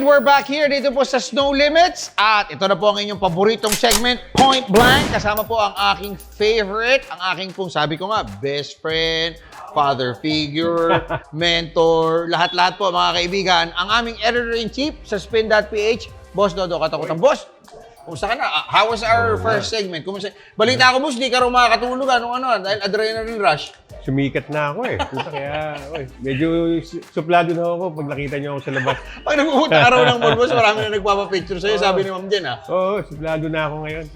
And we're back here dito po sa Snow Limits. At ito na po ang inyong paboritong segment, Point Blank. Kasama po ang aking favorite, ang aking pong sabi ko nga, best friend, father figure, mentor, lahat-lahat po mga kaibigan. Ang aming editor-in-chief sa Spin.ph, Boss Dodo Katakutan. Boss, kumusta ka na? How was our first segment? Kumusta? Balita ko, boss, di ka rin makakatulog. Dahil adrenaline rush. Sumikat na ako eh. Kaya medyo suplado na ako pag nakita niyo ako sa labas. Pag nag-umunta ka raw ng mall, boss, marami na nagpapapicture sa'yo. Sabi ni Ma'am Jen, ha? Oo, suplado na ako ngayon.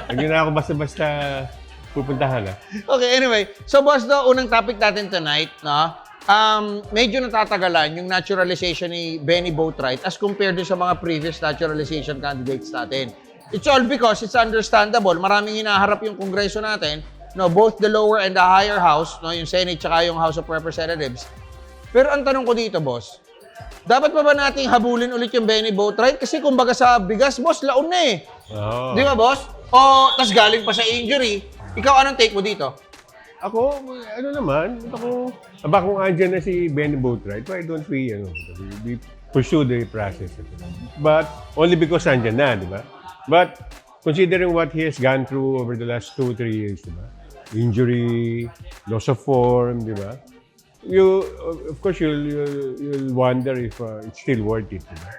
Hindi na ako basta-basta pupuntahan, ha? Okay, anyway. So, boss, unang topic natin tonight, no? Medyo natatagalan yung naturalization ni Benny Boatwright as compared sa mga previous naturalization candidates natin. It's all because it's understandable. Maraming hinaharap yung kongreso natin, no, both the lower and the higher house, no, yung Senate tsaka yung House of Representatives. Pero ang tanong ko dito, boss, dapat pa ba nating habulin ulit yung Benny Boatwright? Kasi kumbaga sa bigas, boss, laon na eh. Oo. Di ba, boss? O, tas galing pa sa injury. Ikaw, anong take mo dito? Ako, kung andyan na si Benny Boatwright, why don't we pursue the process? But only because andyan na, di ba? But considering what he has gone through over the last 2-3 years, di ba? Injury, loss of form, di ba? Of course, you'll wonder if it's still worth it, di ba?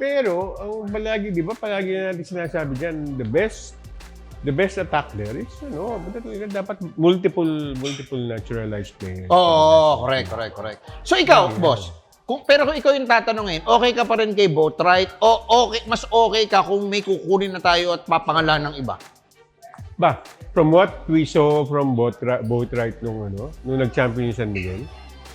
Pero, ang palagi natin sinasabi dyan, the best attack there is, dapat multiple naturalized players. Oo, correct. So ikaw, boss, kung ikaw yung tatanungin, okay ka pa rin kay Boatwright o mas okay ka kung may kukunin na tayo at papangalan ng iba? From what we saw from Boatwright nung nag-champion yung San Miguel,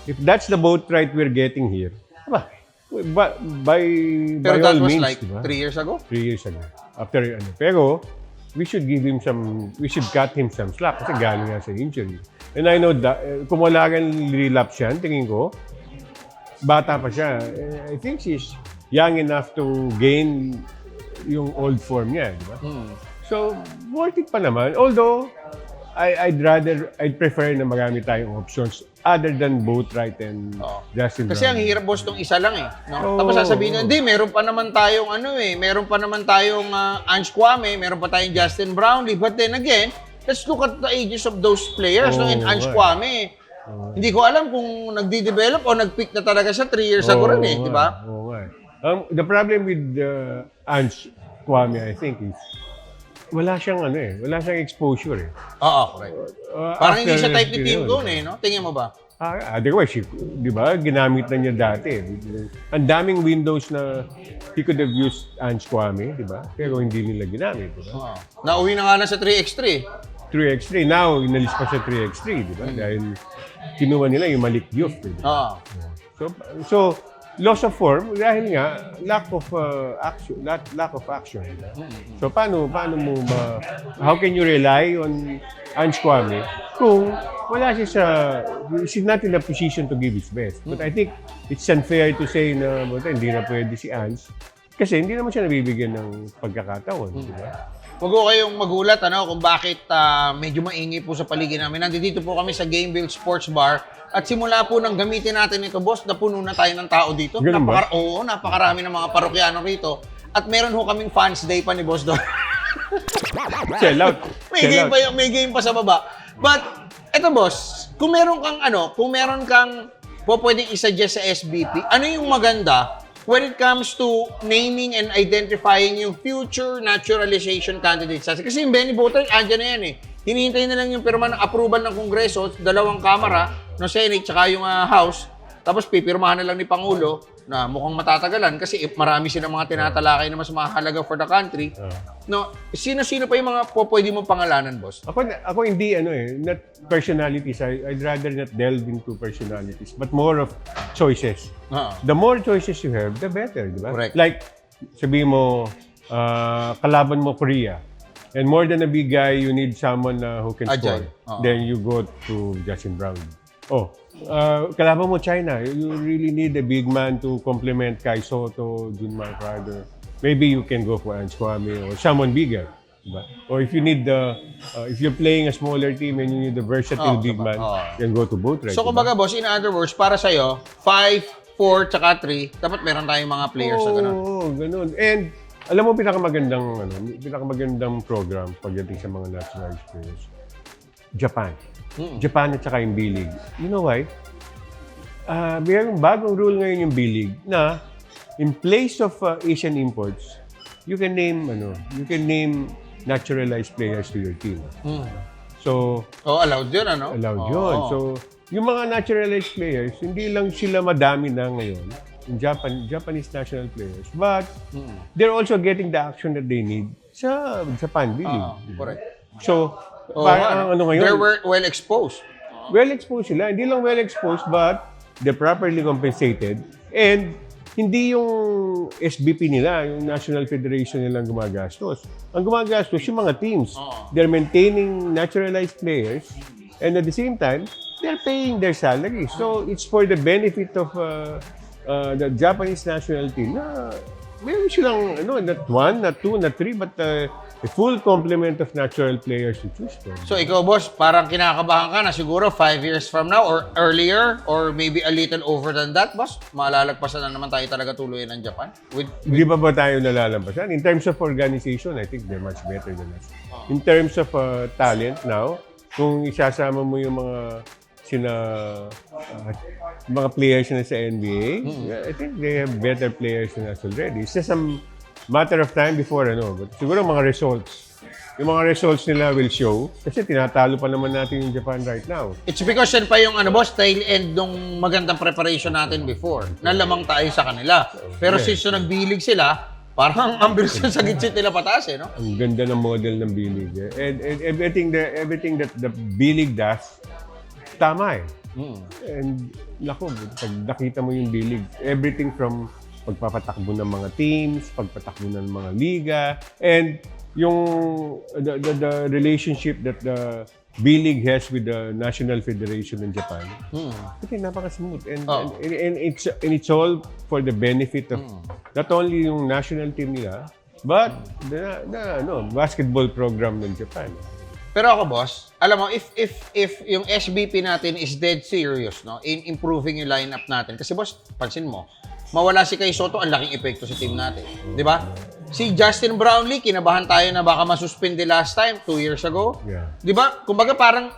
if that's the Boatwright we're getting here, by Pero that all was means, like diba? 3 years ago? 3 years ago. Pero, we should cut him some slack kasi galing nga sa injury. And I know that, kung wala kang relapse yan, tingin ko, bata pa siya. I think she's young enough to gain yung old form niya, di ba? So, worth it pa naman. Although, I'd prefer na marami tayong options other than Boatwright and Justin Kasi ang Brown. hirap, boss, tong isa lang eh. No? Tapos sasabihin nyo, hindi, meron pa naman tayong Ange Kwame, meron pa tayong Justin Brownlee. But then again, let's look at the ages of those players, no? And Ange Kwame, hindi ko alam kung nagdi-develop o nag-pick na talaga siya 3 years ago rin eh, di ba? Oo nga. The problem with Ange Kwame, I think, is wala siyang exposure eh. Oo, correct. Parang hindi siya type ni Team Cone eh, no? Tingin mo ba? Otherwise, di ba, ginamit na niya dati. Ang daming windows na he could have used Ange Kwame, di ba? Pero hindi nila ginamit, di ba? Nauwi na nga lang sa 3x3. 3x3. Now, inalis pa sa 3x3, di ba? Dahil kinuha nila yung Malik Diouf, di ba? So, loss of form dahil nga lack of action. So how can you rely on Ange Kwame kung wala she's not in a position to give his best. But I think it's unfair to say na hindi na pwede si Ange kasi hindi naman siya nabibigyan ng pagkakataon, di ba? Huwag ko kayong magulat kung bakit medyo maingay po sa paligid namin. Nandito po kami sa Gameville Sports Bar. At simula po nang gamitin natin ito, boss, napuno na tayo ng tao dito. Napakarami ng mga parokyano rito. At meron ho kaming fans day pa ni Boss Don. Sell out. May game pa sa baba. But, eto boss, kung meron kang pwedeng isuggest sa SBP, ano yung maganda when it comes to naming and identifying yung future naturalization candidates? Kasi yung Benny Boatwright, andyan na yan eh. Hinihintay na lang yung pirma ng approval ng Kongreso, dalawang kamara, no Senate, tsaka yung House. Tapos pipirmahan na lang ni Pangulo na mukhang matatagalan kasi marami silang mga tinatalakay na mas mahalaga for the country. No, sino-sino pa yung mga pwede mong pangalanan, boss? Ako hindi not personalities. I'd rather not delve into personalities, but more of choices. The more choices you have, the better, di ba? Correct. Like, sabihin mo, kalaban mo Korea. And more than a big guy, you need someone who can score. Then you go to Justin Brown. Kalaban mo China. You really need a big man to complement Kai Soto, Junmar Crowder. Maybe you can go for Ange Kwame or someone bigger. Diba? Or if you need if you're playing a smaller team and you need a versatile big man, then go to Boatwright. So, kumbaga, boss, in other words, para sa'yo, 5 4 tsaka 3, dapat meron tayong mga players na gano'n. Oo, ganun. And alam mo, pinakamagandang program pagdating sa mga nationalized players, Japan. Japan at saka yung B-League. You know why? Mayroong bagong rule ngayon yung B-League na in place of Asian imports, you can name naturalized players to your team. So, Allowed yun, ano? allowed yun. So, yung mga naturalized players, hindi lang sila madami na ngayon, yung Japanese national players, but they're also getting the action that they need sa Japan B-League. Correct. So, parang ano ngayon, They were well exposed. well-exposed sila. Hindi lang well-exposed, but they're properly compensated. And hindi yung SBP nila, yung National Federation nilang gumagastos. Ang gumagastos yung mga teams. They're maintaining naturalized players, and at the same time, they're paying their salaries. So, it's for the benefit of the Japanese national team na meron silang, not one, not two, not three, but a full complement of natural players to choose from. So ikaw, boss, parang kinakabahan ka na siguro 5 years from now or earlier or maybe a little over than that, boss? Malalagpasan na naman tayo talaga tuluyan ng Japan? Di ba tayo nalalampasan? In terms of organization, I think they're much better than us. In terms of talent now, kung isasama mo yung mga players na sa NBA, I think they have better players than us already. It's just a matter of time before, but siguro mga results. Yung mga results nila will show kasi tinatalo pa naman natin yung Japan right now. It's because yan pa yung boss, tail end nung magandang preparation natin before. Nalamang tayo sa kanila. Pero since nagbilig sila, parang ang bilis sa gitsit nila pataas, no? Ang ganda ng model ng B-League. And everything that the B-League does, tama eh. And lako, pag nakita mo yung B-League, everything from pagpapatakbo ng mga teams, pagpatakbo ng mga liga, and yung the relationship that the B-League has with the National Federation in Japan. Okay, napaka-smooth. And it's all for the benefit of not only yung national team nila, but the basketball program ng Japan. Pero ako, boss, alam mo, if yung SBP natin is dead serious, in improving yung lineup natin, kasi boss, pansin mo, mawala si Kai Soto, ang laking epekto sa team natin. Di ba? Si Justin Brownlee, kinabahan tayo na baka masuspende last time, 2 years ago. Yeah. Di ba? Kumbaga parang,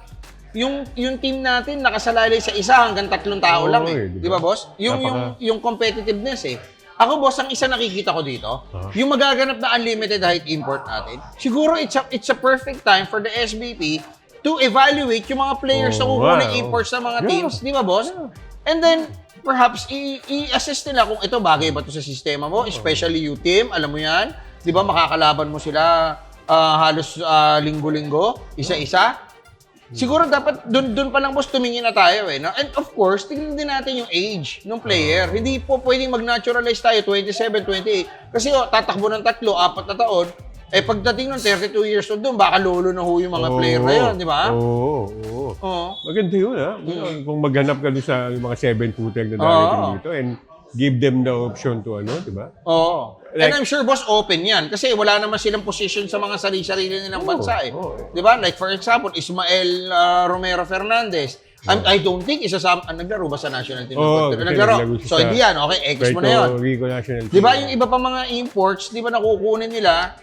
yung team natin nakasalalay sa isa hanggang 3 tao lang eh. Di ba, boss? Yung competitiveness eh. Ako, boss, ang isa nakikita ko dito, yung magaganap na unlimited height import natin, siguro it's a perfect time for the SBP to evaluate yung mga players na kukuning imports ng mga teams. Di ba, boss? And then, perhaps, i-assess nila kung ito bagay ba ito sa sistema mo, especially you team, alam mo yan. Di ba, makakalaban mo sila halos linggo-linggo, isa-isa. Siguro dapat doon pa lang, boss, tumingin na tayo eh. No? And of course, tingnan din natin yung age ng player. Hindi po pwedeng mag-naturalize tayo 27, 28. Kasi tatakbo ng 3, 4 na taon. Eh pagdating ng 32 years old doon, baka lolo na ho yung mga player na yun, di ba? Oo. Maganda yun, ha? Kung maghanap ka doon sa mga 7-footer na darating dito and give them the option to di ba? Oo. And I'm sure, boss, open yan. Kasi wala naman silang position sa mga sarili nilang bansa eh. Di ba? Like for example, Ismael Romero Fernandez. I don't think naglaro ba sa national team? Naglaro. So, hindi yan. Okay, X mo na yun. Di ba yung iba pa mga imports, di ba nakukunin nila,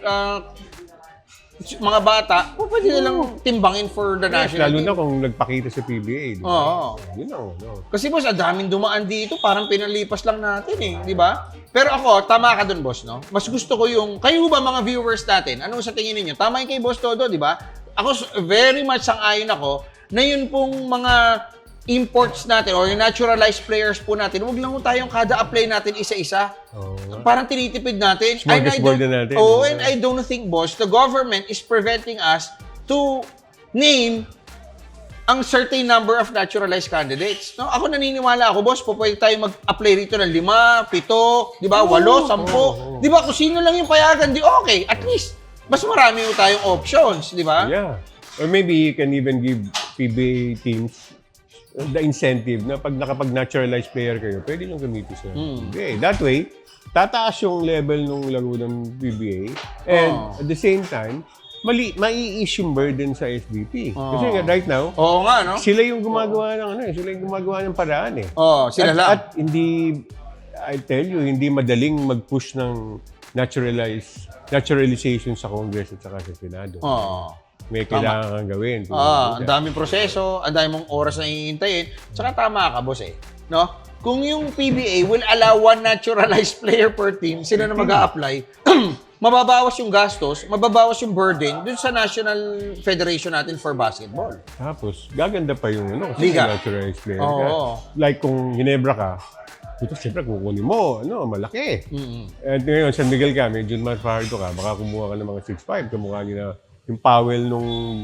mga bata, pwede nilang timbangin for the national lalo team. na kung nagpakita sa PBA. Di ba? Oo. Yun ang, Kasi boss, daming dumaan dito, parang pinalipas lang natin eh, di ba? Pero ako, tama ka dun, boss, no? Mas gusto ko kayo ba mga viewers natin, ano sa tingin ninyo? Tama yung kay Boss Todo, di ba? Ako, very much sang-ayon ako na yun pong mga imports natin or yung naturalized players po natin, huwag lang tayong kada apply natin isa-isa. Parang tinitipid natin. Smorgasbord na natin. And I don't think, boss, the government is preventing us to name ang certain number of naturalized candidates. No? Ako naniniwala boss, pwede tayo mag-apply rito ng 5, 7, di ba? 8, 10. Di ba? Kung sino lang yung payagan, di okay. At least, mas marami tayong options, di ba? Yeah. Or maybe you can even give PBA teams the incentive na pag nakapag-naturalized player kayo, pwede nyo gamitin sa PBA. That way, tataas yung level ng laro ng PBA. And at the same time, mai-issue yung burden sa SBP. Kasi nga, right now, Oo nga, no? sila yung gumagawa ng sila yung gumagawa ng paraan eh. Oo, sila lang. At hindi, I tell you, hindi madaling mag-push ng naturalization sa Congress at saka sa Senado. Oo. May kailangan kang gawin. Ang daming proseso, ang daming mong oras na hihintayin. Tsaka tama ka, boss eh. No? Kung yung PBA will allow one naturalized player per team, sila na mag-a-apply, mababawas yung gastos, mababawas yung burden dun sa National Federation natin for Basketball. Tapos, gaganda pa yung kasi Liga. naturalized player Oo. ka. Like kung Ginebra ka, ito siyempre kukunin mo, malaki. At ngayon, San Miguel ka, medyo Fajardo ka, baka kumuha ka ng mga 6'5", kamukha nila yung Powell nung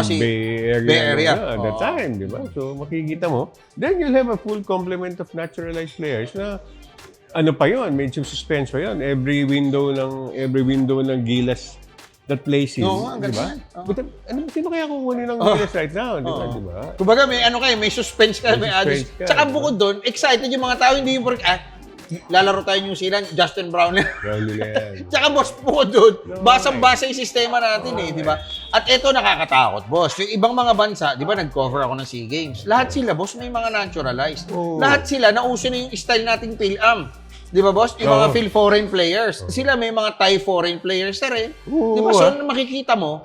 si Bay Area. Bay Area. At that time, di ba? So, makikita mo. Then you'll have a full complement of naturalized players na ano pa yun, medyo suspense pa yun. Every window ng Gilas that plays in, Oo, di ba? ganun. Sino kaya kukunin ng Gilas right now, di ba? Kumbaga, may may suspense ka, may suspense added. ka, Tsaka diba? bukod doon, excited yung mga tao, hindi yung lalaro tayo New Zealand, Justin Brown. Gawin nila yan. Tsaka boss, bukod doon, basang-basa yung sistema natin di ba? At ito nakakatakot, boss. Yung ibang mga bansa, di ba, nag-cover ako ng SEA Games. Lahat sila, boss, may mga naturalized. Oo. Lahat sila, nauso na yung style nating PhilAm. Di ba, boss? Yung mga Phil foreign players. Sila may mga Thai foreign players na rin. Di ba? So, makikita mo,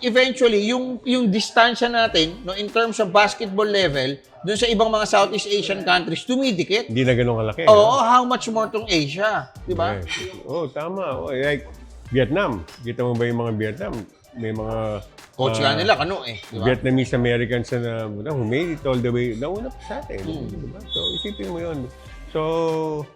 eventually, yung distansya natin, in terms of basketball level, dun sa ibang mga Southeast Asian countries, dumidikit. Hindi na ganun kalaki. Oo, how much more tong Asia? Di ba? Tama. Like, Vietnam. Kita mo ba yung mga Vietnam? May mga Coach nga nila, kano di ba? Vietnamese Americans na who made it all the way. Nauna pa sa atin. Diba? So, isipin mo yun. So,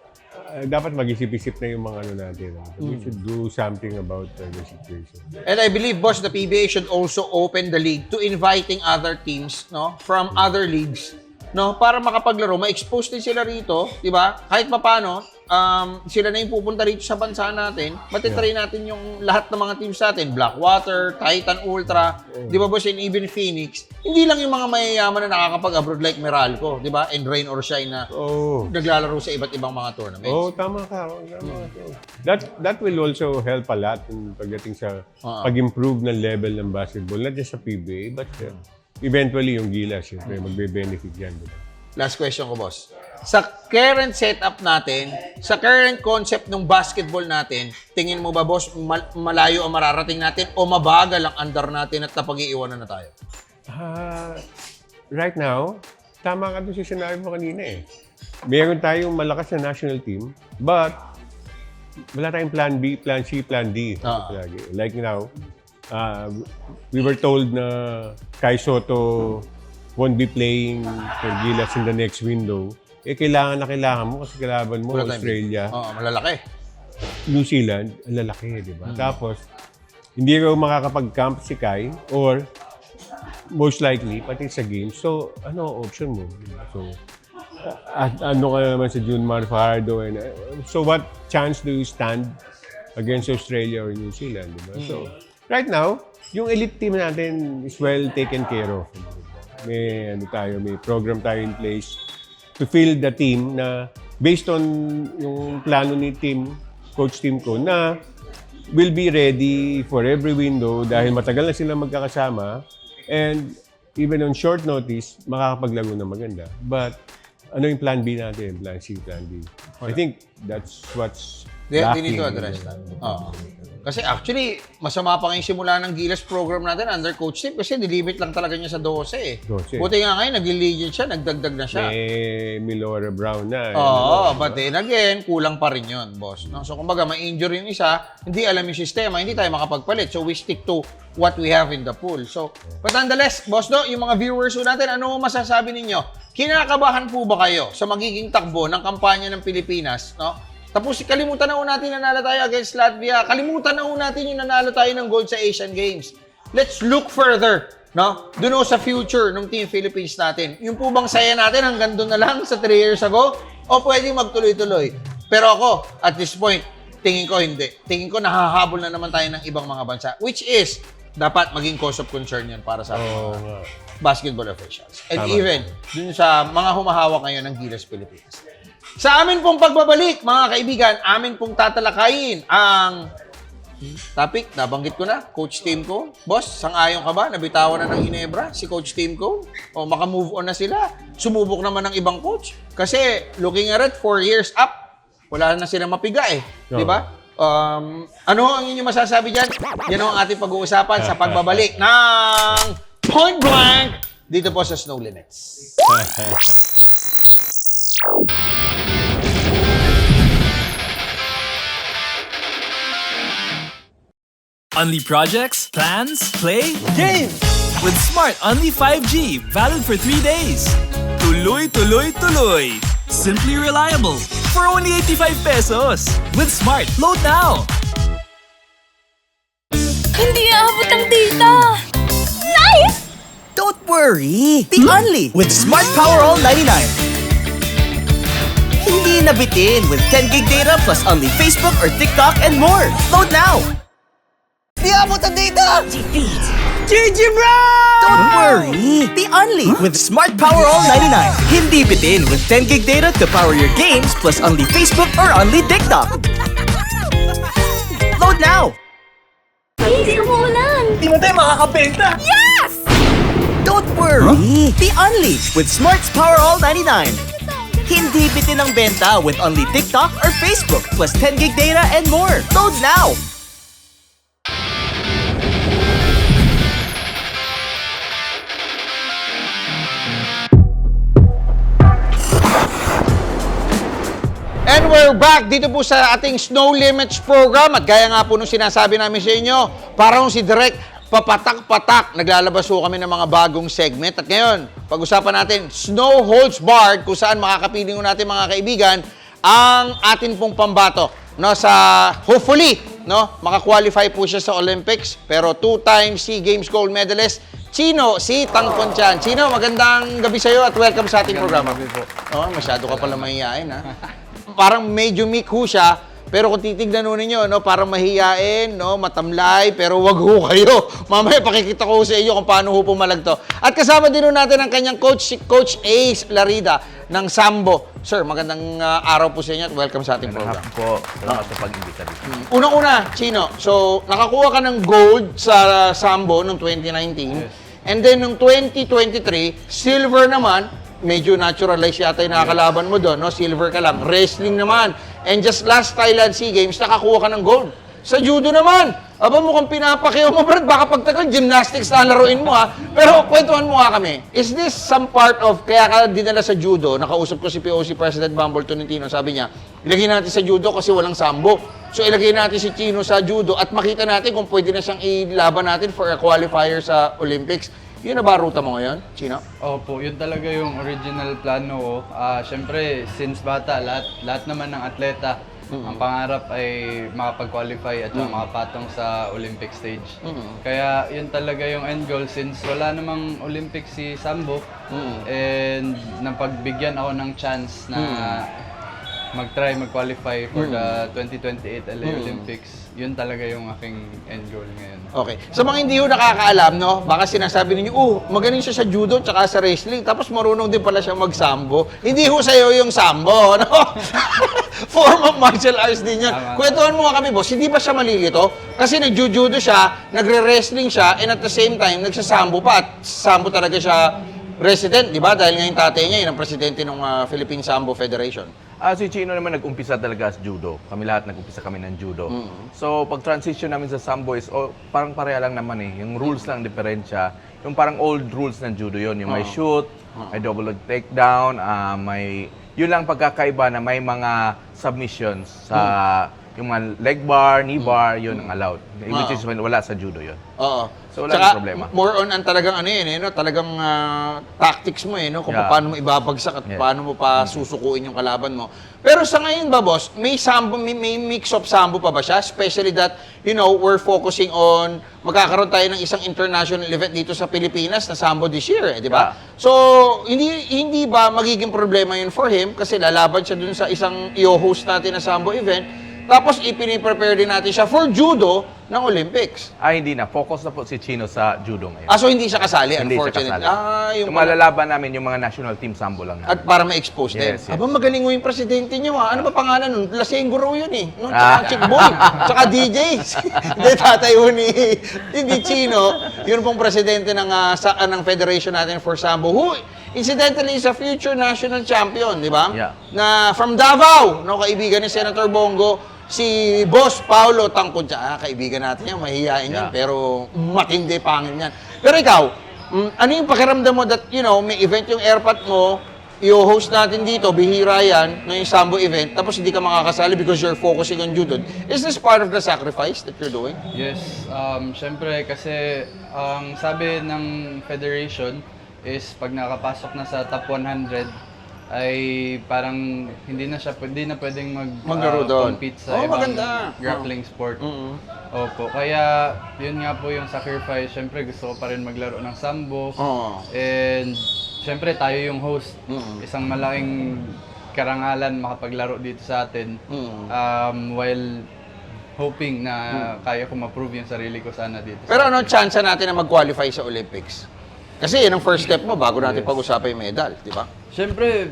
dapat mag-isip-isip na yung mga natin. We should do something about the situation. And I believe, boss, the PBA should also open the league to inviting other teams, from other leagues, para makapaglaro, ma-expose din sila rito, di ba? Kahit papaano, sila na yung pupunta rito sa bansa natin, matitry natin yung lahat ng mga teams natin, Blackwater, Titan Ultra, di ba, boss, and even Phoenix. Hindi lang yung mga mayayaman na nakakapag-abroad like Meralco, di ba? And Rain or Shine na naglalaro sa iba't ibang mga tournaments. Tama ka. That will also help a lot pagdating sa pag-improve ng level ng basketball, not just sa PBA, but eventually yung Gilas, syempre, magbe-benefit yan. Diba? Last question ko, boss. Sa current setup natin, sa current concept ng basketball natin, tingin mo ba, boss, malayo ang mararating natin o mabagal ang andar natin at napag-iiwanan na tayo? Right now, tama ka doon sa sinabi mo kanina eh. Meron tayong malakas na national team, but wala tayong plan B, plan C, plan D. Like now, we were told na Kai Soto won't be playing for Gilas in the next window. Kailangan mo kasi kalaban mo Australia. Malalaki. New Zealand, ang lalaki, di ba? Tapos, hindi raw makakapag-camp si Kai or most likely, pati sa games. So, option mo? So, ano ka naman sa Junmar Fajardo? So, what chance do you stand against Australia or New Zealand? Diba? So, right now, yung elite team natin is well taken care of. May program tayo in place to field the team na based on yung plano ni coach team ko na will be ready for every window dahil matagal na sila magkakasama and even on short notice, makakapaglaro na maganda. But ano yung plan B natin? Plan C, plan D. I think that's what's They need to address that. Kasi actually, masama pa nga yung simula ng Gilas program natin under coach Tim kasi nilimit lang talaga niya sa 12 eh. 12. Buti nga ngayon, nag-legend siya, nagdagdag na siya. Milora Brown na. But then again, kulang pa rin yun, boss. So kumbaga, ma-injure yung isa, hindi alam yung sistema, hindi tayo makapagpalit. So we stick to what we have in the pool. So, but nonetheless, boss, yung mga viewers natin, ano masasabi ninyo? Kinakabahan po ba kayo sa magiging takbo ng kampanya ng Pilipinas, Tapos kalimutan na natin nanalo tayo against Latvia. Kalimutan na natin yung nanalo tayo ng gold sa Asian Games. Let's look further, Doon sa future ng Team Philippines natin. Yung po bang saya natin hanggang doon na lang sa 3 years ago? O pwedeng magtuloy-tuloy? Pero ako, at this point, tingin ko hindi. Tingin ko nahahabol na naman tayo ng ibang mga bansa. Which is, dapat maging cause of concern yan para sa basketball officials. And even, dun sa mga humahawak ngayon ng Gilas Pilipinas. Sa amin pong pagbabalik, mga kaibigan, amin pong tatalakayin ang Topic, nabanggit ko na, Coach Timko. Boss, sang-ayon ka ba? Nabitawan na ng Ginebra si Coach Timko? O maka-move on na sila? Sumubok naman ng ibang coach? Kasi looking at it, 4 years up, wala na sila mapiga eh. Di ba? Ano ang inyong masasabi dyan? Yan ang ating pag-uusapan sa pagbabalik ng Point Blank dito po sa Snow Limits. Unli projects, plans, play, game! With Smart Unli 5G, valid for 3 days. Tuloy, tuloy, tuloy! Simply reliable for only 85 pesos. With Smart, load now! Hindi aabot ang data! Nice! Don't worry! The Unli with Smart Power All 99. Hindi nabitin with 10 gig data plus Unli Facebook or TikTok and more. Load now! Di abot ang data! GG bro! Don't worry! The Unli with Smart Power All 99. Hindi bitin with 10 gig data to power your games plus Unli Facebook or Unli TikTok. Load now! Please, umuulan! Di mo tayo makakabenta! Yes! Don't worry! The Unli with Smart's Power All 99. Hindi bitin ang benta with only TikTok or Facebook plus 10 gig data and more. Load now! And we're back dito po sa ating Snow Limits program. At gaya nga po nung sinasabi namin sa inyo, parang si Direk papatak-patak. Naglalabas po kami ng mga bagong segment. At ngayon, pag-usapan natin, Snow Holds Barred, kung saan makakapiling ko natin mga kaibigan, ang atin pong pambato. No, sa, hopefully, no, makakwalify po siya sa Olympics. Pero 2-time SEA Games gold medalist, Chino, si Tangkon Chan. Chino, magandang gabi sa'yo at welcome sa ating programa. Oh, masyado ka pala mahihain, ha? Parang medyo meek ho siya, pero kung titignan ho ninyo, no, parang mahiyain, no, matamlay, pero wag ho kayo. Mamaya pakikita ko sa inyo kung paano ho pumalag to. At kasama din ho natin ang kanyang coach, si Coach Ace Larida ng Sambo. Sir, magandang araw po sa inyo at welcome sa ating program. po. Salamat sa pag-imbita dito. Unang-una, Chino, so nakakuha ka ng gold sa Sambo noong 2019. And then noong 2023, silver naman. Medyo naturalize yata yung nakakalaban mo doon, no? Silver ka lang. Wrestling naman. And just last Thailand SEA Games, nakakuha ka ng gold. Sa judo naman, aba mukhang pinapakiyo mo, Brad. Baka pagtagal, gymnastics na laruin mo, ha? Pero kwentuhan mo nga kami. Is this some part of, kaya ka dinala sa judo, nakausap ko si POC President Bumble Tolentino, sabi niya, ilagay natin sa judo kasi walang sambo. So ilagay natin si Chino sa judo at makita natin kung pwede na siyang ilaban natin for a qualifier sa Olympics. Yun na ba ruta mo ngayon, Chino? Opo, yun talaga yung original plano ko. Siyempre, since bata, lahat naman ng atleta, ang pangarap ay makapag-qualify at makapatong sa Olympic stage. Kaya yun talaga yung end goal since wala namang Olympic si Sambo and napagbigyan ako ng chance na mag-try, mag-qualify for the 2028 LA Olympics. Yun talaga yung aking end goal ngayon. Okay. Sa mga hindi ho nakakaalam, no, baka sinasabi ninyo, magaling siya sa judo tsaka sa wrestling, tapos marunong din pala siya mag-sambo. Hindi ho sa'yo yung sambo, no? Form of martial arts din yan. Kwentuhan mo nga kami, boss, hindi ba siya malilito? Kasi nag-judo siya, nagre-wrestling siya, and at the same time, nagsasambo pa. At sambo talaga siya resident, di ba? Dahil nga yung tatay niya, yun ang presidente ng Philippine Sambo Federation. Si Chino naman nag-umpisa talaga sa judo. Kami lahat nag-umpisa kami ng judo. So, pag-transition namin sa Sambo is parang pareha lang naman eh. Yung rules lang diferensya. Yung parang old rules ng judo yon. Yung may shoot, may double leg takedown, yun lang pagkakaiba na may mga submissions sa yung mga leg bar, knee bar, yun ang allowed. Which is wala sa judo yun. Oo. So, wala nang problema. More on ang talagang ano yun, no? Talagang tactics mo, no? Kung paano mo ibabagsak at paano mo pa susukuin yung kalaban mo. Pero sa ngayon ba, boss, may sambo, may mix of sambo pa ba siya? Especially that, we're focusing on, magkakaroon tayo ng isang international event dito sa Pilipinas na sambo this year, di ba? So, hindi ba magiging problema yun for him? Kasi lalaban siya dun sa isang i-host natin na sambo event. Tapos, ipiniprepare din natin siya for judo ng Olympics. Hindi na. Focus na po si Chino sa judo ngayon. So hindi siya kasali, Hindi siya unfortunately. kasali. Yung Yung malalaban namin, yung mga national team sambo lang at namin. para ma-expose din. Yes, yes. Aba, magaling mo yung presidente niyo, ha? Ano ba pangalan nun? Lasenggo raw yun, eh. No? Tsaka Chick Boy. Tsaka DJ. Hindi, tatay mo ni Chino. Yun pong presidente ng federation natin for Sambo. Who, incidentally, is a future national champion, di ba? Yeah. Na from Davao, no, kaibigan ni Senator Bongo, si Boss Paulo Tangkudya. Kaibigan natin yan, mahihain yan, Yeah. pero matindi pangin yan. Pero ikaw, ano yung pakiramdam mo that, may event yung airpat mo, i-host natin dito, bihira yan, na yung Sambo event, tapos hindi ka makakasali because you're focusing on judo. Is this part of the sacrifice that you're doing? Yes, syempre kasi ang sabi ng federation is pag nakapasok na sa top 100 ay parang hindi na pwedeng Maglaro doon. compete sa ibang maganda. grappling sport. Opo, kaya yun nga po yung sacrifice. Syempre gusto ko pa rin maglaro ng sambo. Oo. And syempre tayo yung host. Isang malaking karangalan makapaglaro dito sa atin. While hoping na kaya ko ma-prove yung sarili ko sana dito. Pero ano chance natin na mag-qualify sa Olympics? Kasi yun ang first step mo bago natin pag-usapan yung medal, di ba? Siyempre,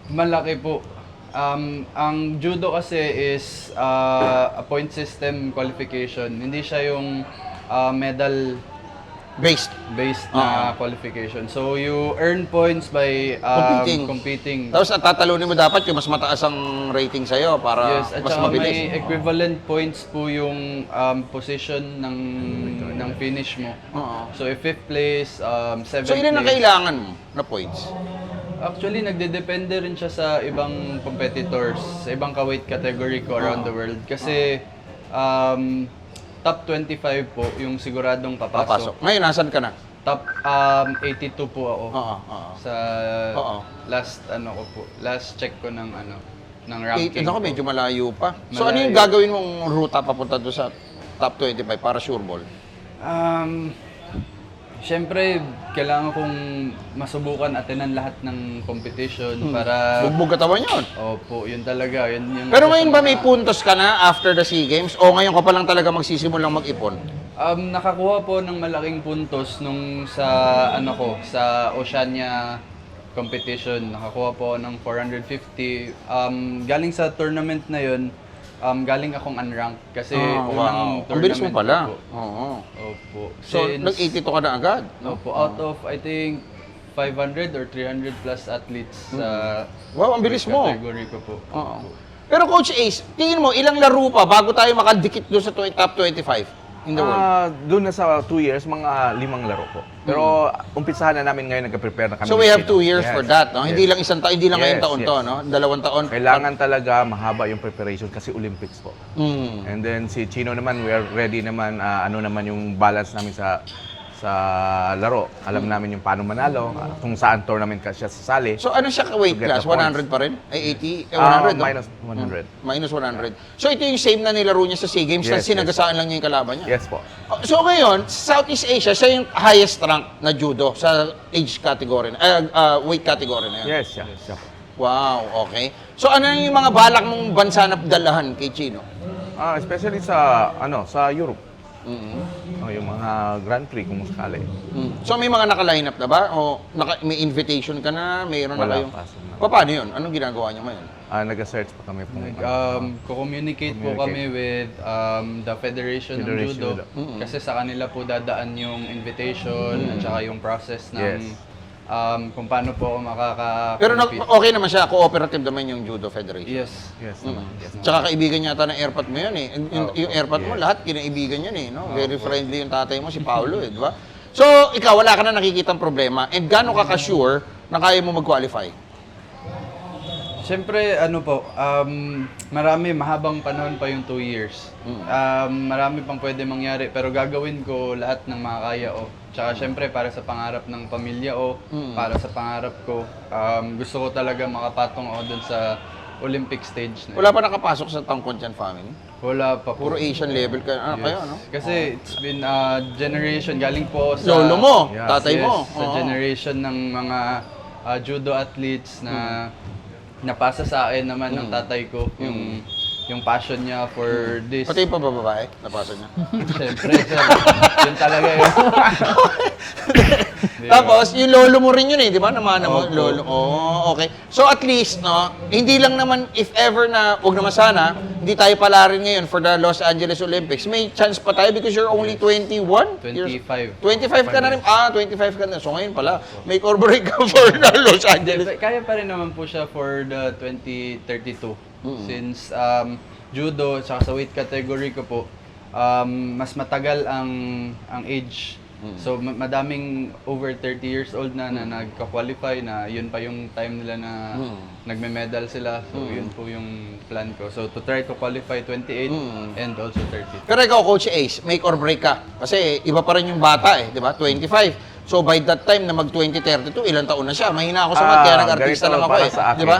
malaki po. Ang judo kasi is a point system qualification. Hindi siya yung medal Based. based na qualification. So you earn points by competing. Tapos at tatalunin mo dapat yung mas mataas ang rating sa'yo para Yes, at mas saka mabilis. may equivalent points po yung position ng finish mo. Oo. So if 5th place, 7th So ilan ang place. kailangan mo na points? Actually, nagdedepende rin siya sa ibang competitors, sa ibang ka-weight category ko around the world. Kasi top 25 po yung siguradong papasok. Ngayon, nasan ka na? Top 82 po ako. Oo. Sa Oo. last check ko ng ranking. Ako, medyo malayo pa. So ano Malayo. yung gagawin mong ruta papunta doon sa top 25 para sure ball? Siyempre, kailangan kong masubukan atenan lahat ng competition para... Bugbog katawan yun. Opo, yun talaga. Yun, yung Pero ngayon ba may puntos ka na after the SEA Games o ngayon ka pa lang talaga magsisimulang mag-ipon? Nakakuha po ng malaking puntos nung sa sa Oceania competition. Nakakuha po ng 450. Galing sa tournament na yun, galing akong unranked kasi unang Ang bilis mo tournament pala. ko po. Oo. Opo. So, nag-82 ka na agad. Opo, out of I think 500 or 300 plus athletes sa Wow, ang bilis mo. category ko po. Oo. Pero Coach Ace, tingin mo, ilang laro pa bago tayo makadikit doon sa top 25 in the world? Doon na sa 2 years, mga 5 laro po. Pero umpisahan na namin ngayon, nag-prepare na kami. So ni we have Chino. 2 years Yes, for that, no? yes. Hindi lang isang taon, hindi lang ngayong Yes, taon yes. to, no? 2 taon. Kailangan talaga mahaba yung preparation kasi Olympics po. Mm. And then si Chino naman, we are ready naman, ano naman yung balance namin sa laro. Alam namin yung paano manalo, kung saan tournament ka siya sasali. So ano siya ka-weight To get class? the points. 100 pa rin? Ay, 80? 100, no? Minus 100. Minus 100. So ito yung same na nilaro niya sa SEA Games na Yes, sinagasaan lang niya yung kalaban niya? Yes po. So ngayon, sa Southeast Asia, siya yung highest rank na judo sa age category, weight category na yun? Yes, siya po. Wow, okay. So ano yung mga balak mong bansa na dalahan kay Chino? Especially sa Europe. Yung mga Grand Prix kung sakali. So may mga naka-line up na ba? O may invitation ka na? Mayroon na Wala kayo? pa. Paano yun? Anong ginagawa niyo ngayon? Nag-search pa kami po. Communicate po kami with the Federation ng Federation Judo. Kasi sa kanila po dadaan yung invitation at saka yung process ng Yes. kung paano po ako Pero makaka-compete. okay naman siya, cooperative naman yung Judo Federation. Yes. Yes naman. Yes. Tsaka kaibigan yata ng airpat mo yun eh. Yung airpat mo, lahat kinaibigan yan eh. No? Very friendly yung tatay mo, si Paolo eh, di ba? So, ikaw, wala ka na nakikitang problema. And gano'n ka ka-sure na kaya mo mag-qualify? Siyempre, mahabang panahon pa yung 2 years. Marami pang pwede mangyari, pero gagawin ko lahat ng makakaya ko. Tsaka siyempre, para sa pangarap ng pamilya ko, para sa pangarap ko, gusto ko talaga makapatong ako dun sa Olympic stage na yun. Wala pa nakapasok sa Tangkondyan family? Wala pa po. Puro Asian level kayo, no? Kasi it's been a generation, galing po sa... Lolo mo, Yes, tatay mo. Sa Oo. generation ng mga judo athletes na napasa sa akin naman ng tatay ko, yung yung passion niya for this. Pati yung pababae, napasa niya. Siyempre, sir. Yun talaga yun. Tapos, yung lolo mo rin yun eh, di ba? Namana mo, lolo. Oh, okay. So at least, no, hindi lang naman, if ever na, huwag naman sana, hindi tayo pala rin ngayon for the Los Angeles Olympics. May chance pa tayo because you're only 21? 25. 25 ka na rin. 25 ka na. So ngayon pala, may corporate ka for the Los Angeles. Kaya pa rin naman po siya for the 2032. Since judo, saka sa weight category ko po, mas matagal ang age. So madaming over 30 years old na nagka-qualify na yun pa yung time nila na nagme-medal sila. So yun po yung plan ko. So to try to qualify 28 and also 30. Pero ikaw, Coach Ace, make or break ka. Kasi iba pa rin yung bata eh, di ba? 25. So by that time na mag-2032, ilang taon na siya? Mahina ako sa math, kaya nag-artista ganito lang ako para eh. sa akin. Di ba?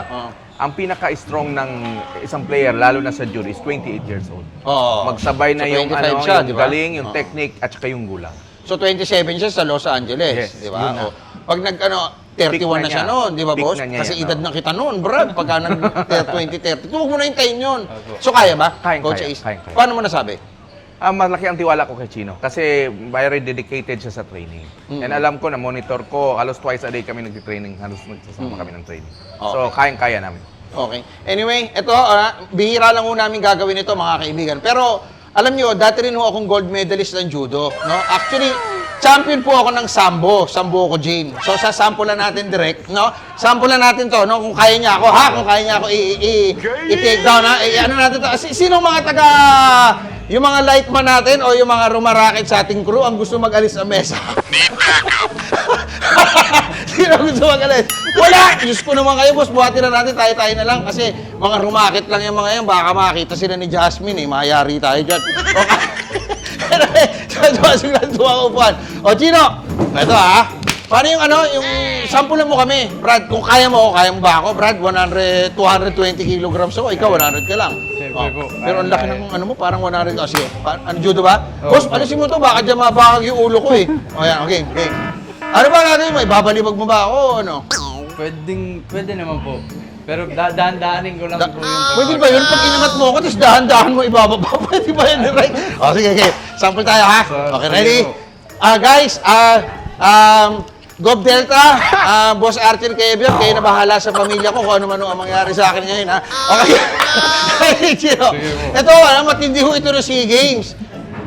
Ang pinaka-strong ng isang player, lalo na sa judo, is 28 years old. Oo. Magsabay na So, yung, 25 siya, yung di ba? galing, yung technique, at saka yung gulang. So 27 siya sa Los Angeles, Yes, di yun ba? na. O, pag 31 Peak na na siya niya. noon, di ba, Peak boss? na niya Kasi yan, edad oo. na kita noon, Brad, pagka nag-2032, huwag mo na hintayin yun. So kaya ba, Coach Kayang-kaya, Ace? kayang-kaya. Paano mo nasabi? Malaki ang tiwala ko kay Chino kasi very dedicated siya sa training. And alam ko na monitor ko, halos twice a day kami nagti-training, halos nagsasama kami ng training. So, kayang-kaya namin. Okay. Anyway, ito, bihira lang ho namin gagawin ito, mga kaibigan. Pero, alam nyo, dati rin ho akong gold medalist ng judo. No? Actually, champion po ako ng sambo ko, Jane. So, sasampulan natin direct, no? Sampulan natin to, no? Kung kaya niya ako, ha? Kung kaya niya ako i-take down, ha? Ano natin to? Sino mga yung mga lightman natin o yung mga rumarakit sa ating crew ang gusto mag-alis sa mesa? Sino gusto mag-alis? Wala! Diyos ko naman kayo, boss. Buhatin na natin, tayo-tayo na lang. Kasi mga rumakit lang yung mga yan. Baka makita sila ni Jasmine, eh. Mayari tayo dyan. Okay. Tuwa upuan. O, Chino, ito ha. Paano yung yung sampulan mo kami, Brad? Kung kaya mo ba ako, Brad? 220 kilograms ako, ikaw 100 ka lang. Siyempre po. Pero ang laki ng mo, parang 100. Sige, ano, judo ba? Boss, alisin mo to, baka dyan mabakag yung ulo ko eh. O yan, okay. Ano ba natin? May babalibag mo ba ako o ano? Pwede naman po. Pero dahan-dahanin ko lang po yung... Pwede ba yun? Pag inangat mo ako, tapos dahan-dahan mo ibababa. Pwede ba yun? Right? O, sige. Sample tayo, ha? Okay, ready? Guys, Gob Delta, Boss Archer Kevion, kayo na bahala sa pamilya ko kung ano man ang mangyari sa akin ngayon, ha? Okay. Chino. Ito, matindi ho ito ng SEA Games.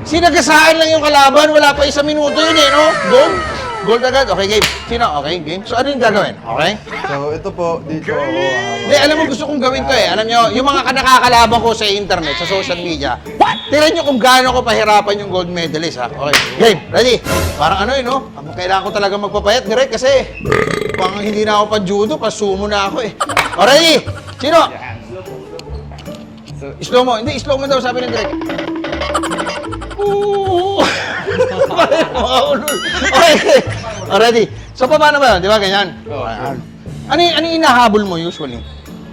Sinagasaan lang yung kalaban, wala pa 1 minuto yun eh, no? Gold agad. Okay, game. Chino, okay, game. So, ano yung gagawin? Okay? So, ito po, dito ako. Hindi, alam mo, gusto kong gawin to eh. Alam nyo, yung mga nakakalaban ko sa internet, sa social media, tinan nyo kung gaano ko pahirapan yung gold medalist, ha? Okay, game, ready? Parang ano no? Kailangan ko talaga magpapayat, direct, kasi pang hindi na ako pa-judo, pa-sumo na ako eh. O, ready? Sino? Slow mo. Hindi, slow mo daw, sabi ng direct. Ooh! Okay. Ready? So, paano ba yun? Di ba, ganyan? Ano yung inahabol mo usually?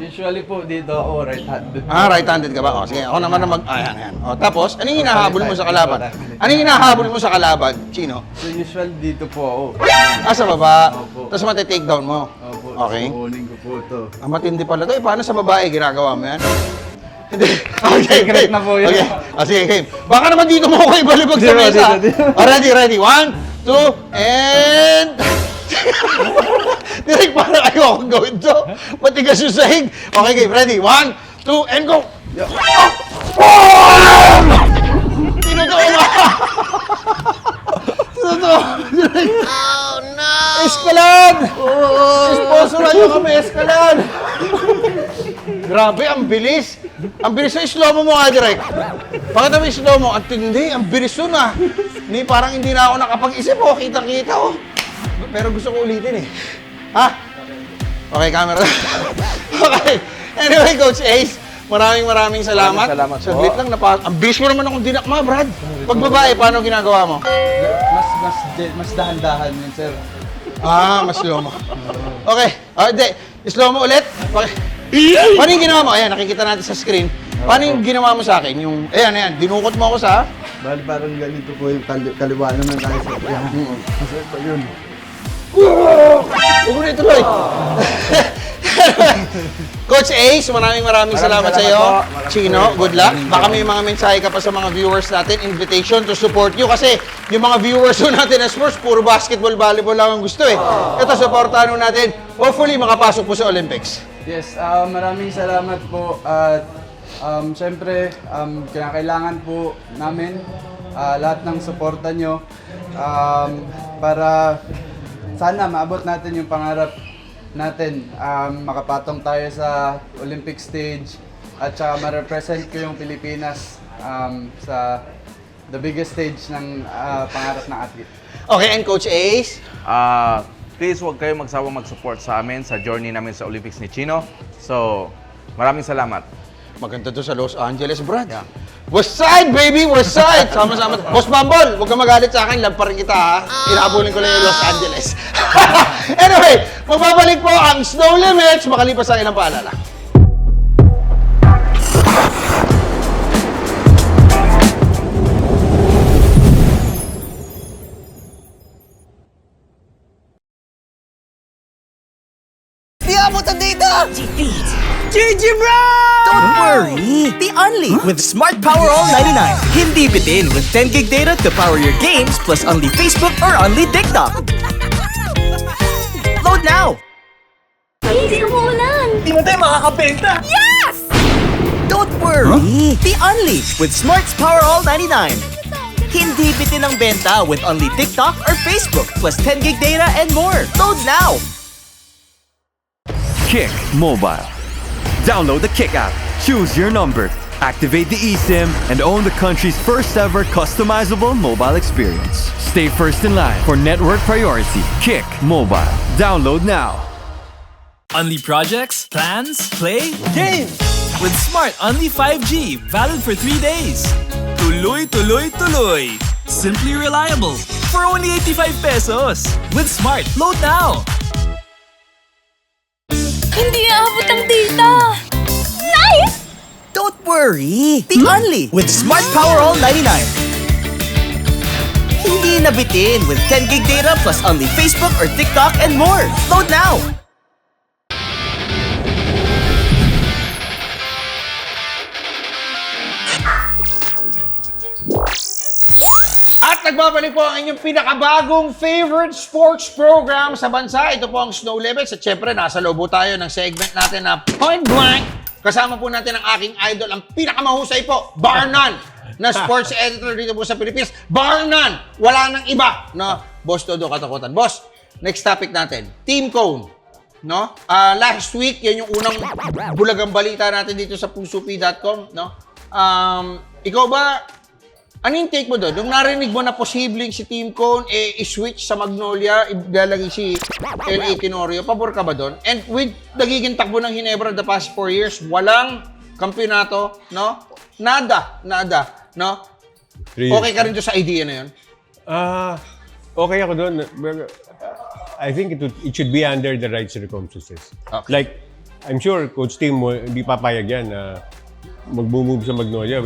Usually po dito ako right-handed. Right-handed ka ba? O, sige, ako naman na ayan. O, tapos, ano yung inahabol mo sa kalaban? Ano yung inahabol mo sa kalaban, Chino? So usually dito po ako. Sa baba. Opo. Tapos mati-take down mo. Opo, Okay. kukunin ko po ito. Matindi pala to. Paano sa babae ginagawa mo yan? Hindi. Okay, Secret na po yun. Okay. Sige, game. Baka naman dito mo ako ibalibag sa mesa. Ready. 1, 2, and... Direk, para kayo akong gawin to. Matigas yung sahig. Okay, game. Ready? 1, 2, and go! Tinutuwa mo! Tinutuwa! Oh, no! Escalade! Sponsoran nyo kami, Escalade! Grabe, ang bilis. Ang bilis na slow mo nga, Direk. Pakita mo yung slow mo. Ang tindi, ang bilis yun ah. Parang hindi na ako nakapag-isip oh. Kita-kita oh. Pero gusto ko ulitin eh. Ha? Okay, camera. Okay. Anyway, Coach Ace, maraming salamat. Salamat po. Saglit lang, ang bilis mo naman akong dinakma, Brad. Pag babae, paano ginagawa mo? Mas dahan-dahan yun, sir. Mas slow mo. Okay. Hindi. Slow mo ulit. Paano yung ginawa mo? Ayan, nakikita natin sa screen. Paano yung ginawa mo sa akin? Ayan, dinukot mo ako sa... Bali parang ganito po yung kaliwa naman tayo sa yan. Kasi ito yun. Huwag mo na ituloy. Coach Ace, maraming salamat sa iyo. salamat po. Chino, good luck. Baka may mga mensahe ka pa sa mga viewers natin, invitation to support you kasi yung mga viewers natin na sports, puro basketball, volleyball lang ang gusto eh. Ito, supportahan natin. Hopefully, makapasok po sa Olympics. Yes, maraming salamat po at syempre kailangan po namin lahat ng suporta nyo para sana maabot natin yung pangarap natin, makapatong tayo sa Olympic stage at saka ma-represent ko yung Pilipinas sa the biggest stage ng pangarap ng athlete. Okay, and Coach Ace? Please huwag kayo magsawang mag-support sa amin sa journey namin sa Olympics ni Chino. So, maraming salamat. Maganda to sa Los Angeles, Brad. West Side, baby! West Side! Sama-sama. Boss Bumble, huwag ka magalit sa akin. Lamparin kita, ha? Inahabulin ko lang yung Los Angeles. Anyway, magbabalik po ang Snow Limits makalipas ang ilang paalala. Di abot ang data! GG bro! Don't worry! The Only with Smart Power All 99. Hindi bitin with 10 gig data to power your games plus Only Facebook or Only TikTok. Load now! Please, umuulan. Di mo tayo makakabenta! Yes! Don't worry! The Only with Smart's Power All 99. Hindi bitin ang benta with Only TikTok or Facebook plus 10 gig data and more. Load now! Kick Mobile. Download the Kick app, choose your number, activate the eSIM, and own the country's first ever customizable mobile experience. Stay first in line for network priority. Kick Mobile. Download now. Only projects, plans, play, games! With Smart Only 5G, valid for 3 days. Tuloy, tuloy, tuloy! Simply reliable. For only 85 pesos. With Smart, load now! Hindi aabot ang data. Nice! Don't worry! The Only with Smart Power All 99. Hindi na bitin with 10 gig data plus Only Facebook or TikTok and more. Load now! At nagbabalik po ang inyong pinakabagong favorite sports program sa bansa. Ito po ang Snow Limits. At syempre, nasa loob po tayo ng segment natin na Point Blank. Kasama po natin ang aking idol, ang pinakamahusay po, bar none, na sports editor dito po sa Pilipinas. Bar none! Wala nang iba. No? Boss Todo Katakutan. Boss, next topic natin. Team Cone. No? Last week, yan yung unang bulagang balita natin dito sa pusopi.com. No? Ikaw ba, ano yung take mo doon? Nung narinig mo na posibleng si Team Cone i-switch sa Magnolia, ilalagay si L.A. Tenorio, pabor ka ba doon? And with nagiging takbo ng Ginebra the past 4 years, walang kampyonato, no? Nada, no? 3 years. Okay ka rin doon sa idea na yun? Okay ako doon. I think it should be under the right circumstances. Okay. Like, I'm sure Coach Tim mo hindi papayag yan na mag-move sa Magnolia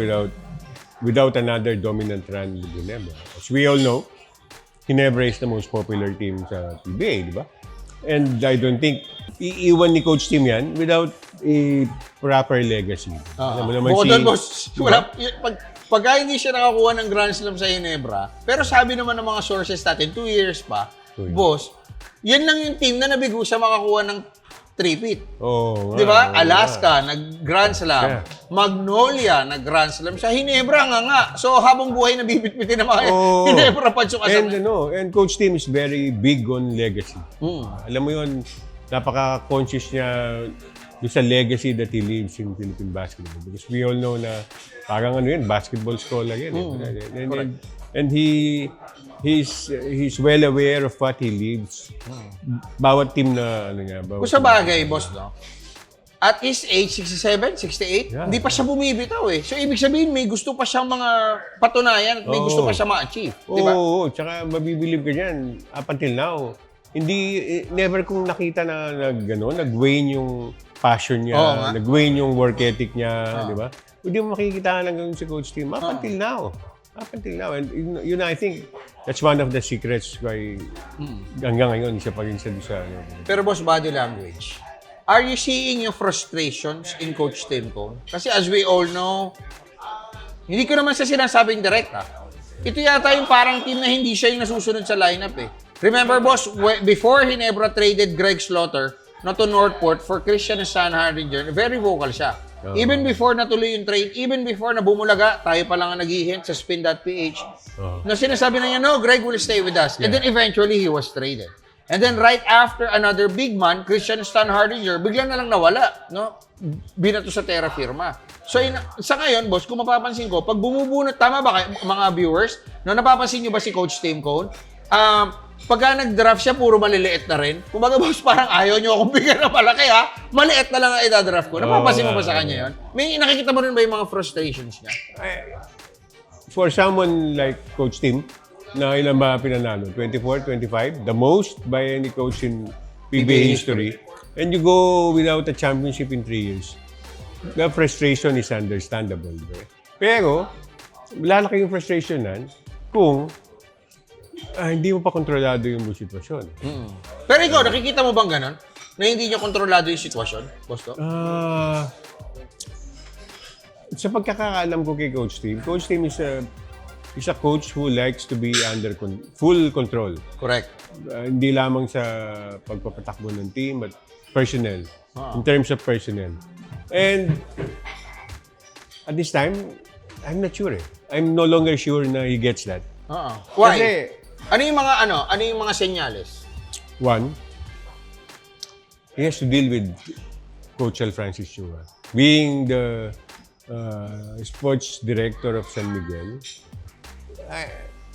without another dominant run with Ginebra. As we all know, Ginebra is the most popular team sa PBA, di ba? And I don't think iiwan ni Coach Tim yan without a proper legacy. Alam mo naman Bukod doon, boss, wala, pagka hindi siya nakakuha ng Grand Slam sa Ginebra, pero sabi naman ng mga sources natin, 2 years pa, 2 years. boss, yan lang yung team na nabigo siya makakuha ng 3-peat. Oh, Di ba? Alaska, nag-Grand Slam. Yeah. Magnolia, nag-Grand Slam. Sa Ginebra nga. So, habang buhay, nabibit-bitin ng mga Ginebra padsok And, and Coach Tim is very big on legacy. Alam mo yun, napaka-conscious niya doon sa legacy that he leaves in Philippine basketball. Because we all know na parang basketball scholar yan. And he's well aware of what he leaves. Bawat team na Kung sa bagay, boss, no? At his age, 67, 68, Yeah. hindi pa siya bumibitaw eh. So, ibig sabihin, may gusto pa siyang mga patunayan at may gusto pa siya ma-achieve. Di ba? Oo, tsaka mabibilib ka dyan. Up until now, never kong nakita na nag-wane yung passion niya, Oo nga. nag-wane yung work ethic niya, di ba? Hindi mo makikita hanggang si Coach Tim up until now. Up until now. And yun, I think, that's one of the secrets why hanggang ngayon, isa pa rin siya doon sa... Pero boss, body language. are you seeing yung frustrations in Coach Tim Cone? Kasi as we all know, hindi ko naman sa sinasabing direct, Ito yata yung parang team na hindi siya yung nasusunod sa lineup, Remember, boss, before Ginebra traded Greg Slaughter to Northport for Christian Sanhardinger, very vocal siya. Even before natuloy yung trade, even before na bumulaga, tayo pa lang ang nag-hint sa spin.ph, na sinasabi na niya, no, Greg will stay with us. And then eventually, he was traded. And then right after another big man, Christian Sanhardinger, bigla na lang nawala, binato sa Terra Firma. So, sa ngayon, boss, kung mapapansin ko, pag bumubunot, tama ba kayo, mga viewers, napapansin nyo ba si Coach Tim Cone? Pagka nag-draft siya, puro maliliit na rin. Kumbaga, boss, parang ayaw nyo akong bigyan na malaki, maliit na lang ang ida-draft ko. Napapansin mo ba sa kanya yun? May nakikita mo rin ba yung mga frustrations niya? For someone like Coach Tim, na ilan ba pinanalo? 24, 25? The most by any coach in PBA history. And you go without a championship in 3 years. The frustration is understandable. Pero, lalaki yung frustration nan kung hindi mo pa kontrolado yung sitwasyon. Pero ikaw, nakikita mo bang ganon? Na hindi niyo kontrolado yung sitwasyon, boss to? Sa pagkakaalam ko kay Coach Tim is a coach who likes to be under full control. Correct. Hindi lamang sa pagpapatakbo ng team, but personnel. In terms of personnel. And at this time, I'm not sure. I'm no longer sure na he gets that. Why? Kasi, ano yung mga senyales? one, he has to deal with Coach Al Francis Chua. Being the sports director of San Miguel,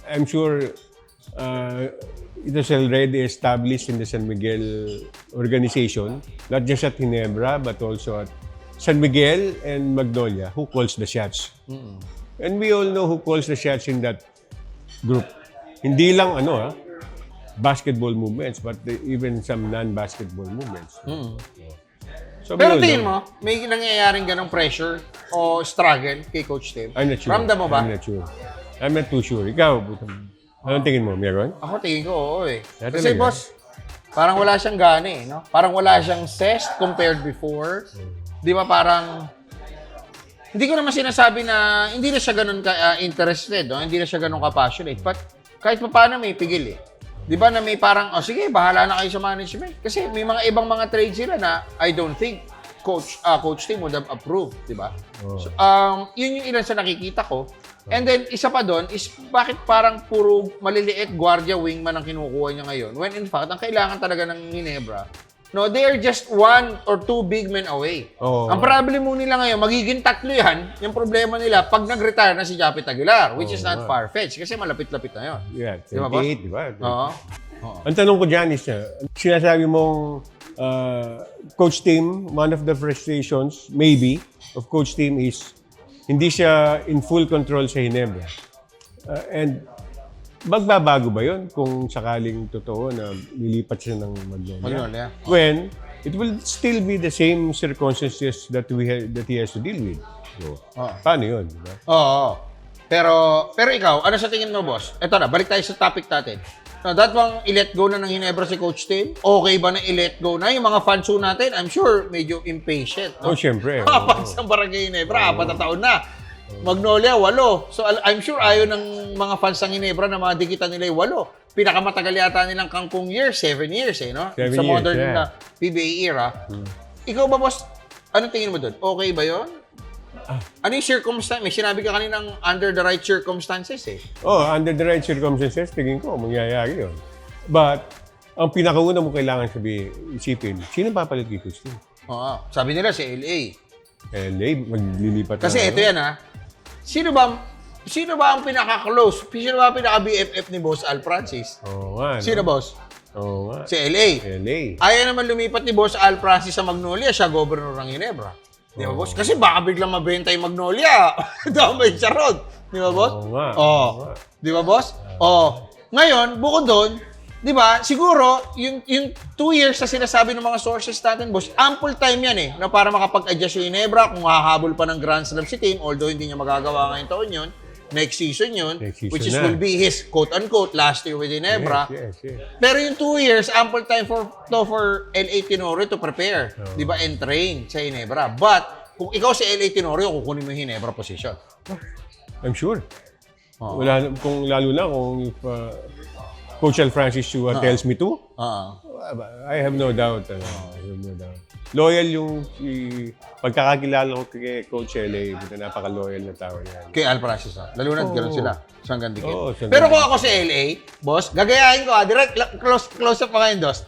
I'm sure it was already established in the San Miguel organization, not just at Ginebra, but also at San Miguel and Magnolia, who calls the shots. And we all know who calls the shots in that group. Hindi lang basketball movements, but even some non-basketball movements. So, Pero tingin mo, may nangyayaring ganong pressure o struggle kay Coach Tim? I'm not sure. Ramdam mo ba? I'm not sure. I'm not too sure. Ikaw, anong tingin mo? Meron? Ako tingin ko, oo Talaga? Kasi boss, parang wala siyang gana no? Parang wala siyang zest compared before. Di ba parang, hindi ko naman sinasabi na hindi na siya ganun ka-interested, hindi na siya ganun ka-passionate. But kahit pa paano may pigil Di ba na may parang, sige, bahala na kayo sa management. Kasi may mga ibang mga trades sila na I don't think Coach Tim would have approved, di ba? So, yun yung ilan sa nakikita ko. And then, isa pa doon is bakit parang puro maliliit guardia wingman ang kinukuha niya ngayon when in fact, ang kailangan talaga ng Ginebra, they are just 1 or 2 big men away. Ang problem mo nila ngayon, magiging 3 yan. Yung problema nila, pag nag-retire na si Japit Aguilar, which is not far-fetched kasi malapit-lapit na yun. Yeah, Di ba, boss? 28, di ba? Oo. Ang tanong ko dyan is, sinasabi mong Coach Tim, one of the frustrations, maybe, of Coach Tim is hindi siya in full control sa Ginebra. And magbabago ba yun kung sakaling totoo na lilipat siya ng Magnolia? When it will still be the same circumstances that he has to deal with. So, paano yun? Diba? Oo. Pero ikaw, ano sa tingin mo, boss? Ito na, balik tayo sa topic natin. That bang i-let go na ng Ginebra si Coach Tim? Okay ba na i-let go na? Yung mga fans natin, I'm sure, medyo impatient. Oh, syempre. Mga fans ng Barangay Ginebra, 4 na taon na. Magnolia, 8. So, I'm sure ayaw ng mga fans ng Ginebra na mga dikitan nila 8. Pinakamatagal yata nilang kangkong years, 7 years, no? 7 sa years, modern yeah. PBA era. Ikaw ba, boss, anong tingin mo doon? Okay ba yun? Ano yung circumstance? May sinabi ka kaninang under the right circumstances Under the right circumstances, tingin ko, mangyayari yun. But, ang pinakauna mo kailangan isipin, sino papalit kay Coach Tim? Sabi nila si LA. LA, maglilipat Kasi ito yan Sino ba ang pinaka-close? Sino ba ang pinaka-BFF ni Boss Al Francis? Oo nga. Sino, boss? Oo nga. Si LA. LA. Ayaw naman lumipat ni Boss Al Francis sa Magnolia, siya governor ng Ginebra. Di ba, boss? Kasi baka biglang mabenta yung Magnolia. Damay siya ron. Di ba, boss? Oo nga. Di ba, boss? Ngayon, bukod doon, di ba, siguro, yung 2 years na sinasabi ng mga sources natin, boss, ample time yan na para makapag-adjust yung Ginebra kung hahabol pa ng Grand Slam si team, although hindi niya magagawa ngayong taon yun. next season yun, Next season which is na. will be his quote-unquote last year with Ginebra. Yes. Pero yung 2 years, ample time for LA Tenorio to prepare. Di ba? And train sa Ginebra. But, kung ikaw si LA Tenorio, kukunin mo yung Ginebra position. I'm sure. Oo. Lalo na kung if, Coach Al Francis Chua tells me to, I have no doubt. I have no doubt. Loyal yung pagkakakilala ko kay Coach LA, napaka-loyal na tao yan. Kay Al Francis. Lalo na gano'n sila. Sanggan dikit. Oo, sanggan Pero kung dikit. ako si LA, boss, gagayahin ko direct, close up pa kayo, dos.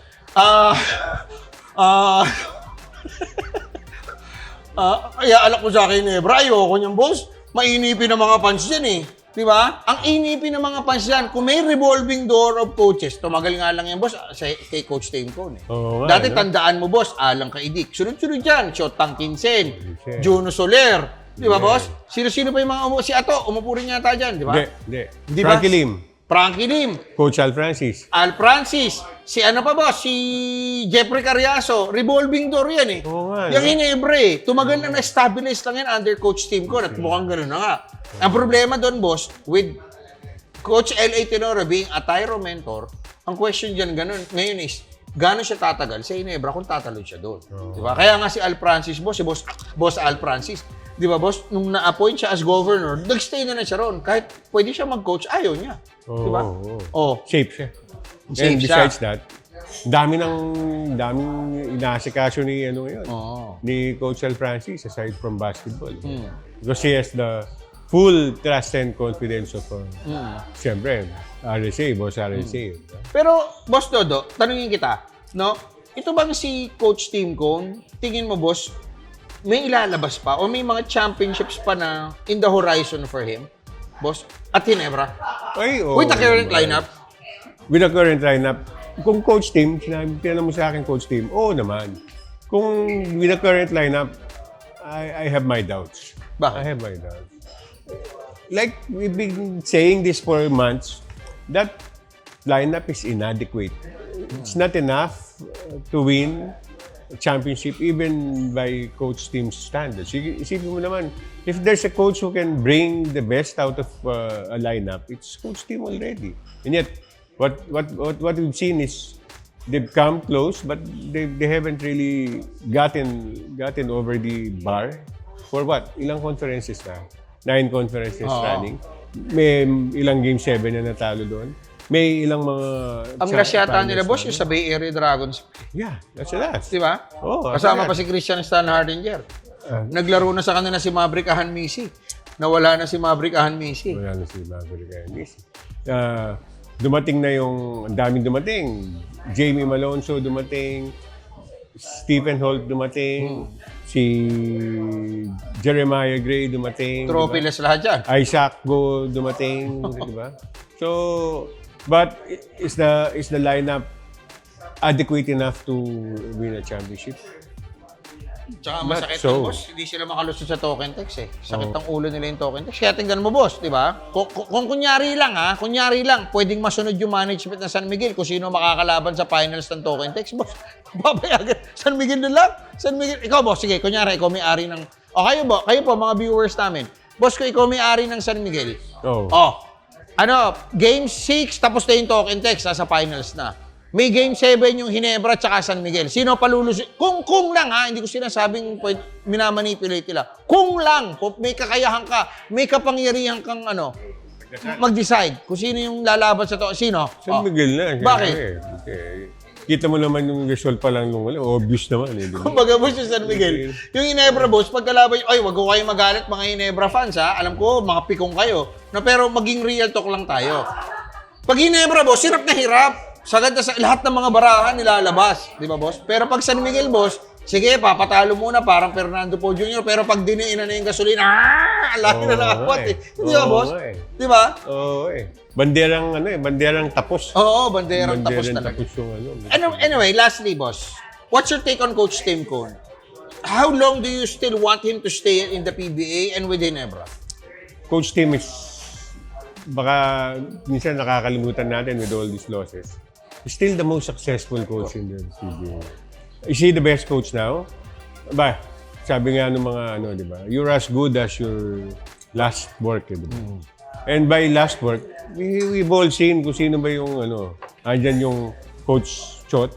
Kaya alak ko sa akin, Ginebra, ayoko niyang boss. Mainipin ng mga fans dyan eh. Di ba? Ang inipin ng mga fans dyan, kung may revolving door of coaches, tumagal nga lang yan, boss, kay Coach Tim Cone. Oo nga, Dati no? Tandaan mo, boss, Alang Kaidik. Sunod-sunod dyan, Shotang Kinsen, Juno Soler. Di ba, boss? Sino-sino pa yung mga si Ato, umupo rin yata dyan, di ba? Hindi. Di ba? Frankie Lim, Frankie Lim, Coach Al Francis. Al Francis, si ano pa boss, si Jeffrey Carriazo, revolving door yan eh. Oo nga, Yung no? Ginebra eh. Tumagal na na-establish lang yan under Coach Tim Cone at mukhang gano'n na nga. Ang problema doon, boss, with Coach L.A. Tenorio being a Tyro mentor, ang question dyan ngayon is, gano'n siya tatagal sa Ginebra kung tatalon siya doon. Diba? Kaya nga si Al Francis, boss, boss Al Francis, di ba, boss, nung na-appoint siya as governor, nag-stay na siya ron. Kahit pwede siya mag-coach, ayaw niya. Di ba? Oh. Safe siya. Safe And siya. besides that, daming inaasikaso ni ngayon. Ni Coach Al Francis aside from basketball. Because he has the full trust and confidence of siyempre, RSA, boss RSA. Pero, Boss Dodo, tanungin kita, no? Ito bang si Coach Tim Cone, tingin mo, boss, may ilalabas pa o may mga championships pa na in the horizon for him, boss? At Ginebra? Ay, With the current lineup? With the current lineup, kung Coach Tim, tinanong mo sa akin Coach Tim, oo naman. Kung with the current lineup, I have my doubts. Bakit? I have my doubts. Like we've been saying this for months, that lineup is inadequate. It's not enough to win a championship even by Coach Tim's standards. Isipin mo naman, if there's a coach who can bring the best out of a lineup, it's Coach Tim already. And yet, what we've seen is they've come close, but they haven't really gotten over the bar. For what? Ilang conferences na? 9 conferences running. May ilang Game 7 na natalo doon. May ilang mga... Ang last yata nila, finals boss, na. yung sa Bay Area Dragons. Yeah, that's the last. Di ba? Oo, Kasama that's pa si Christian Stan Hardinger. Naglaro na sa kanila si Maverick Ahanmisi. Nawala na si Maverick Ahanmisi. Wala na si Maverick Ahanmisi. Dumating na yung... Ang daming dumating. Jamie Malonzo dumating. Stephen Holt dumating. Si Jeremiah Gray dumating. Trophy-less lahat dyan. Isaac Go dumating, di ba? So, but is the lineup adequate enough to win a championship? Tsaka Not masakit so. ng boss, hindi sila makalusot sa token text eh. Sakit ang ulo nila yung token text. Kaya tingnan mo boss, di ba? Kung kunyari lang pwedeng masunod yung management ng San Miguel kung sino makakalaban sa finals ng token text, boss. Babayagan. San Miguel na lang. San Miguel. Ikaw boss, sige, kunyari ikaw may-ari ng... O kayo po, mga viewers namin. Boss, kung ikaw may-ari ng San Miguel. Game 6, tapos na yung token text, sa finals na. May Game 7 yung Ginebra at saka San Miguel. Sino palulus? Kung lang ha, hindi ko sinasabing minamanipulate nila. Kung lang, kung may kakayahan ka, may kapangyarihan kang mag-decide kung sino yung lalaban sa to. Sino? San Miguel na. Bakit? Okay. Kita mo naman yung result pa lang nung wala. Obvious naman. Eh, di ba? Kumbaga boss yung San Miguel. Yung Ginebra boss, pagkalaban nyo, ay wag ko kayo magalit mga Ginebra fans ha. Alam ko, mga pikong kayo. Pero maging real talk lang tayo. Pag Ginebra boss, hirap na hirap. Sagad na sa lahat ng mga barahan nilalabas. Di ba boss? Pero pag San Miguel boss, sige, papatalo muna parang Fernando Po Jr. Pero pag diniinan na yung gasolina, laki na nakawat eh. Di ba boss? Di ba? Oo eh. Banderang tapos. Oo, banderang tapos talaga. Tapos yung Anyway, lastly, boss, what's your take on Coach Tim Cone? How long do you still want him to stay in the PBA and with Ginebra? Coach Tim is, baka minsan nakakalimutan natin with all these losses. He's still the most successful coach in the PBA. Is he the best coach now? Ba, sabi nga ng mga di ba? You're as good as your last work, di ba? And by last work, we've all seen kung sino ba yung andyan yung Coach Chot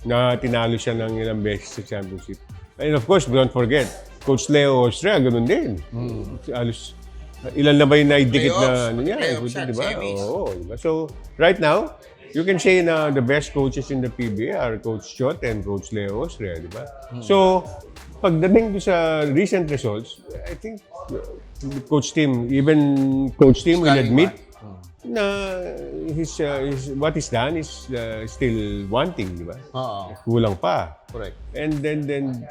na tinalo siya ng ilang beses sa championship. And of course, don't forget, Coach Leo Austria, ganun din. Alos, ilan na ba yung naidikit na niya? Playoffs, Di ba? semis. Oo, diba? So, right now, you can say na the best coaches in the PBA are Coach Chot and Coach Leo Austria, di ba? So, pagdating sa recent results, I think Coach Tim, even Coach Tim will admit na what he's done is still wanting, di ba? Oo. Kulang pa. Correct. And then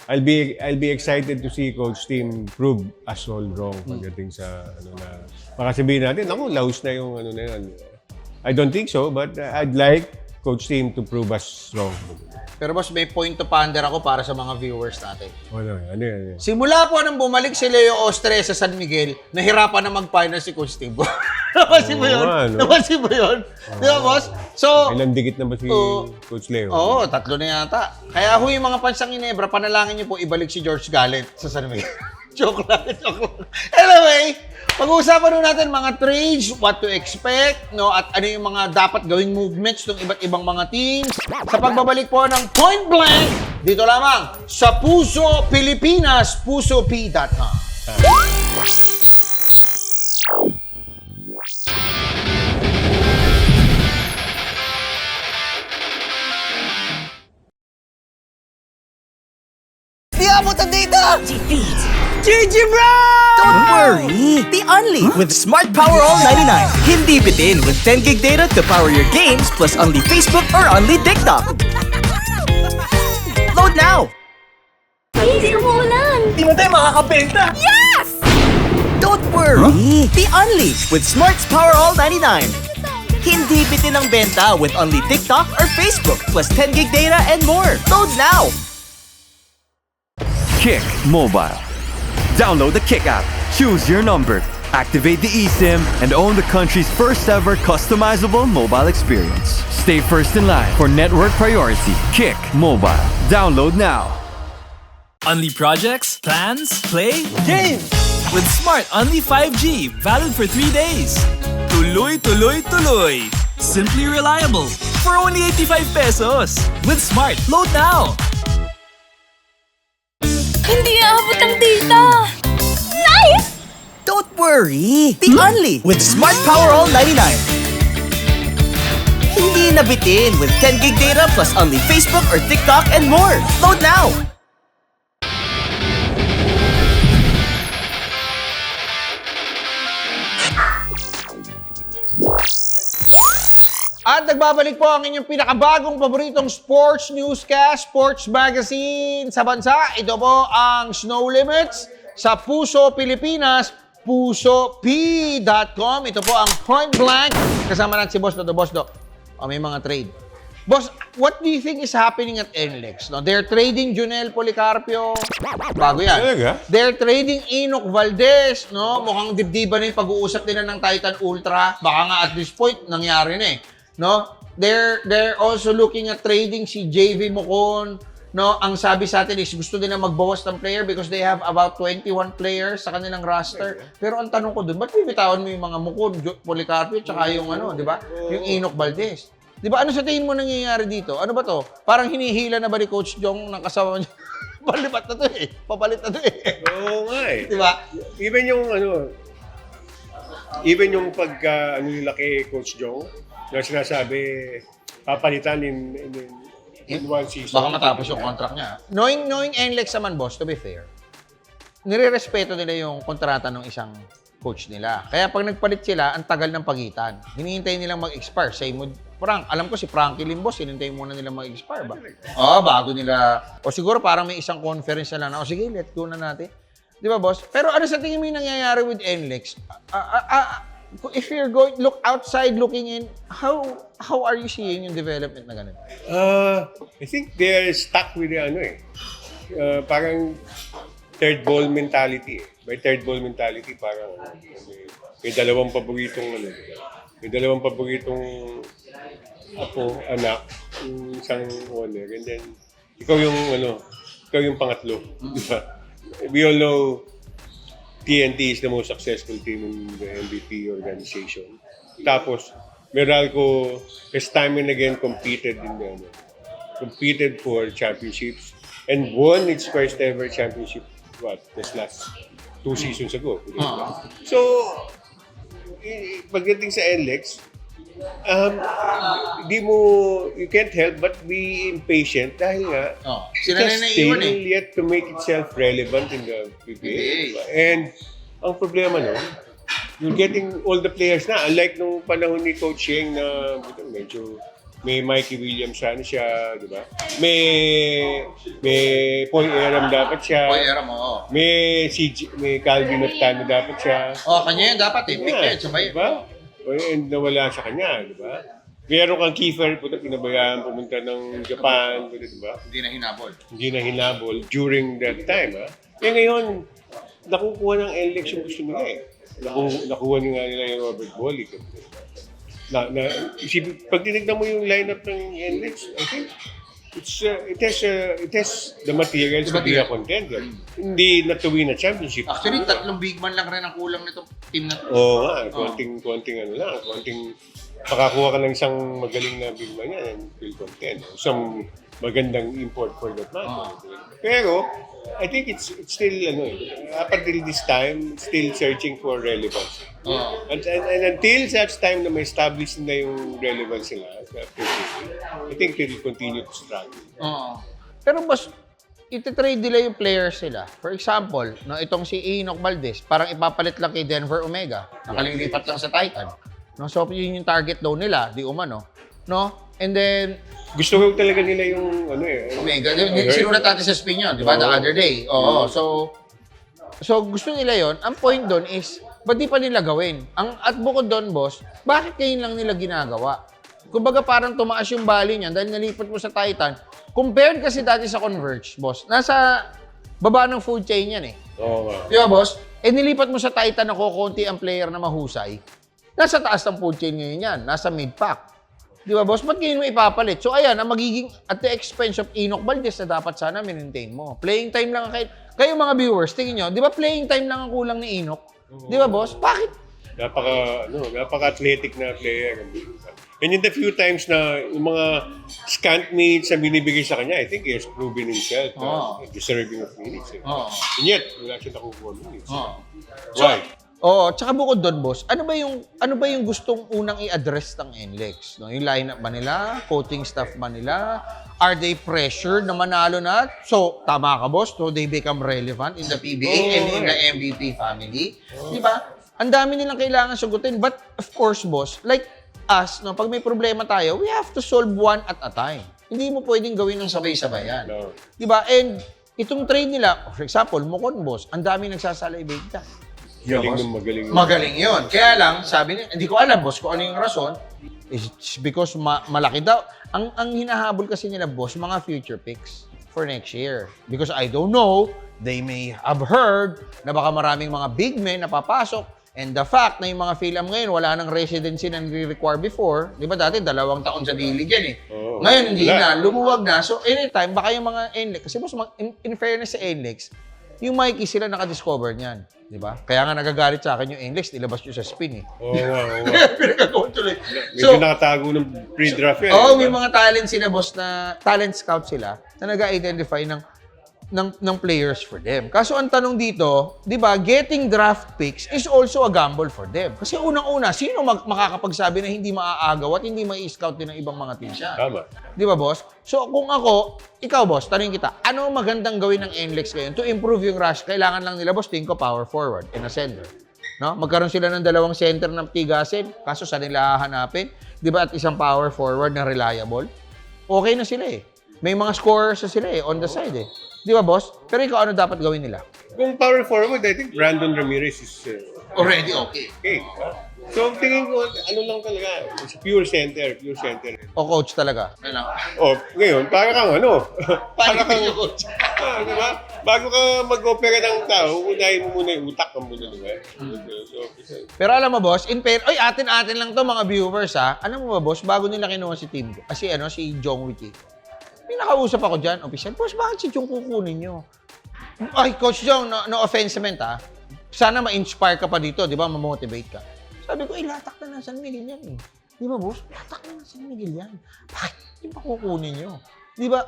I'll be excited to see Coach Tim prove us all wrong pagdating sa na baka sabihin natin, laos na yung na yun. I don't think so, but I'd like Coach Tim to prove us wrong. Pero boss, may point to ponder ako para sa mga viewers natin. Ano yan? Simula po nang bumalik si Leo Austria sa San Miguel, nahirapan na mag-final si Coach Tim. Napansin mo yun? Napansin mo yun? Di ba, boss? So, ilang dikit na ba si Coach Leo? Oo, 3 na yata. Kaya yung mga fans ng Ginebra, panalangin niyo po ibalik si George Gallant sa San Miguel. Joke lang. Anyway, pag-uusapan nun natin mga trades, what to expect, no, at ano yung mga dapat gawing movements ng iba't ibang mga teams. Sa pagbabalik po ng Point Blank, dito lamang sa Puso Pilipinas, PusoP.com. Di abot ang data! G-Feed. GG Bro! Don't worry! The Only with Smart Power All 99. Hindi bitin with 10 gig data to power your games plus only Facebook or only TikTok. Load now! Please, umuulan. Di mo tayo makakabenta! Yes! Don't worry! The Only with Smart's Power All 99. Hindi bitin ang benta with only TikTok or Facebook plus 10 gig data and more. Load now! Kick Mobile. Download the Kick app, choose your number, activate the eSIM, and own the country's first ever customizable mobile experience. Stay first in line for network priority. Kick Mobile. Download now. Unli projects, plans, play, games! With Smart Unli 5G, valid for 3 days. Tuloy, tuloy, tuloy! Simply reliable. For only 85 pesos. With Smart, load now! Hindi aabot ang data. Nice! Don't worry! The Only with Smart Power All 99. Hindi nabitin with 10 gig data plus only Facebook or TikTok and more. Load now! At nagbabalik po ang inyong pinakabagong paboritong sports newscast, sports magazine sa bansa. Ito po ang Snow Limits sa Puso Pilipinas, PusoP.com. Ito po ang Point Blank. Kasama natin si Boss Do. Boss Do, may mga trade. Boss, what do you think is happening at NLEX? No? They're trading Junel Policarpio. Bago yan. Talaga? They're trading Enoch Valdez. No? Mukhang dibdiba na yung pag-uusap nila ng Titan Ultra. Baka nga at this point, nangyari na eh. No? They're also looking at trading si JV Mocon. No? Ang sabi sa atin is gusto nila magbawas ng player because they have about 21 players sa kanilang roster. Pero ang tanong ko dun, ba't bibitawan mo yung mga Mocon, Policarpio, tsaka yung di ba? Yung Enoch Valdez. Di ba? Ano sa tingin mo nangyayari dito? Ano ba to? Parang hinihila na ba ni Coach Jong ng kasama niya? Palipat na to eh. Papalit na to eh. Oo nga eh. Di ba? Even yung pagka nila kay Coach Jong, na sinasabi papalitan in one season. Baka matapos yung contract niya. Knowing NLEX naman, boss, to be fair, nire-respeto nila yung kontrata ng isang coach nila. Kaya pag nagpalit sila, ang tagal ng pagitan. Hinihintay nilang mag-expire. Same with Frank. Alam ko si Frankie Limbos, hinihintay muna nilang mag-expire ba? Bago nila. O siguro parang may isang conference na lang. O sige, let go na natin. Di ba, boss? Pero ano sa tingin mo yung nangyayari with NLEX? If you're going look outside looking in, how are you seeing yung development na ganun? I think they're stuck with the parang third ball mentality. By third ball mentality, parang may dalawang paboritong apo, anak, isang owner, and then ikaw yung pangatlo, di ba? We all know TNT is the most successful team in the MVP organization. Tapos, Meralco has time and again competed for championships and won its first ever championship this last 2 seasons ago. So, pagdating sa NLEX, you can't help but be impatient dahil nga Sila na it's naiiwan still yet to make itself relevant in the PBA. And ang problema you're getting all the players na. Unlike nung panahon ni Coach Sheng na medyo may Mikey Williams siya, di ba? May Poy Eram dapat siya. Poy Eram, May Calvin Octano dapat siya. Kanya yan dapat eh. Pick yan, sabay. Diba? And nawala sa kanya, di ba? Meron kang Kiefer, pinabayaan pumunta ng Japan, di ba? Hindi na hinabol during that time, ha? Ngayon, nakukuha ng NLEX yung gusto nila eh. Nakuha nila yung Robert Bolick. Pag tinignan mo yung lineup ng NLEX, I think it has the materials to be a contender. Hindi na to win a championship. Actually, 3 big man lang rin ang kulang nitong team na to. Oo nga, konting makakuha ka ng isang magaling na big man yan and will contend. Isang magandang import for that matter. Pero, I think it's still, up until this time, still searching for relevance. And until such time na may establish na yung relevance nila, I think they will continue to struggle. Pero boss, ititrade nila yung players sila. For example, itong si Enoch Valdez, parang ipapalit lang kay Denver Omega. Nakalilipat lang sa Titan. So, yun yung target daw nila, di umano. And then, gusto ko talaga nila yung Omega. Sinulat natin sa spin yun, di ba? The other day. So gusto nila yon. Ang point doon is, ba't di pa nila gawin? At bukod doon, boss, bakit ngayon lang nila ginagawa? Kumbaga parang tumaas yung value niyan dahil nalipat mo sa Titan. Compared kasi dati sa Converge, boss, nasa baba ng food chain yan eh. Di ba, boss? Nilipat mo sa Titan na kukunti ang player na mahusay. Nasa taas ng food chain ngayon yan. Nasa mid-pack. Di ba, boss? Ba't ngayon mo ipapalit? So, ayan, ang magiging at the expense of Enoch Valdez na dapat sana maintain mo. Playing time lang kayo mga viewers, tingin nyo, di ba playing time lang ang kulang ni Enoch? Di ba, boss? Bakit? Napaka-athletic na player. And in the few times na yung mga scant minutes na binibigay sa kanya, I think he has proven himself deserving of minutes. And yet, wala siya nakukuha minutes. Why? Tsaka bukod doon, boss, ano ba yung gustong unang i-address ng NLEX? Yung lineup ba nila? Coaching staff ba nila? Are they pressured na manalo na? So, tama ka, boss, they become relevant in the PBA and in the MVP family. Di ba? Ang dami nilang kailangan sagutin. But, of course, boss, like us, pag may problema tayo, we have to solve one at a time. Hindi mo pwedeng gawin ng sabay-sabay yan. Di ba? And itong trade nila, for example, Mukon, boss, ang dami nagsasalivate ka. Magaling yun. Kaya lang, sabi niya, hindi ko alam, boss, kung ano yung rason. It's because malaki daw. Ang hinahabol kasi nila, boss, mga future picks for next year. Because I don't know, they may have heard na baka maraming mga big men na papasok. And the fact na yung mga Phil-Am ngayon, wala nang residency na nire-require before. Di ba dati, 2 taon sa D-League yan eh. Ngayon, hindi na. Lumuwag na. So, anytime, baka yung mga NLEX, kasi boss, in fairness sa NLEX, yung Mikey sila nakadiscover niyan. Di ba? Kaya nga nagagalit sa akin yung NLEX, nilabas nyo sa spin eh. Pinagkakawin tuloy. Medyo nakatago ng pre-draft yan. May mga talent sila, boss, na talent scout sila na nag-identify ng players for them. Kaso ang tanong dito, di ba, getting draft picks is also a gamble for them. Kasi unang-una, sino makakapagsabi na hindi maaagaw at hindi mai-scout din ng ibang mga teams yan? Tama. Di ba, boss? So, kung ikaw, boss, tanongin kita, ano magandang gawin ng NLEX ngayon to improve yung rush? Kailangan lang nila, boss, tingin ko power forward and a center. No? Magkaroon sila ng 2 center na tigasin, kaso sa nila hahanapin, di ba, at isang power forward na reliable? Okay na sila eh. May mga scorers na sila eh, on the side eh. Di ba, boss? Pero ikaw, ano dapat gawin nila? Kung power forward, I think Brandon Ramirez is already okay. So, tingin ko, lang talaga, it's pure center. O coach talaga? Ngayon, para kang Para kang coach. Diba? Bago ka mag-opera ng tao, unahin mo muna yung utak ka muna, diba? Pero alam mo, boss, atin lang to mga viewers, ha? Alam mo ba, boss, bago nila kinuha si team ko, si Jong Wiki, may nakausap ako dyan, official, boss, bakit si Jong kukunin nyo? Ay, Coach Jong, no offense meant, ha? sana ma-inspire ka pa dito, di ba? Ma-motivate ka. Sabi ko, latak na ng San Miguel yan eh. Di ba, boss? Latak na ng San Miguel yan. Bakit hindi pa kukunin nyo? Di ba?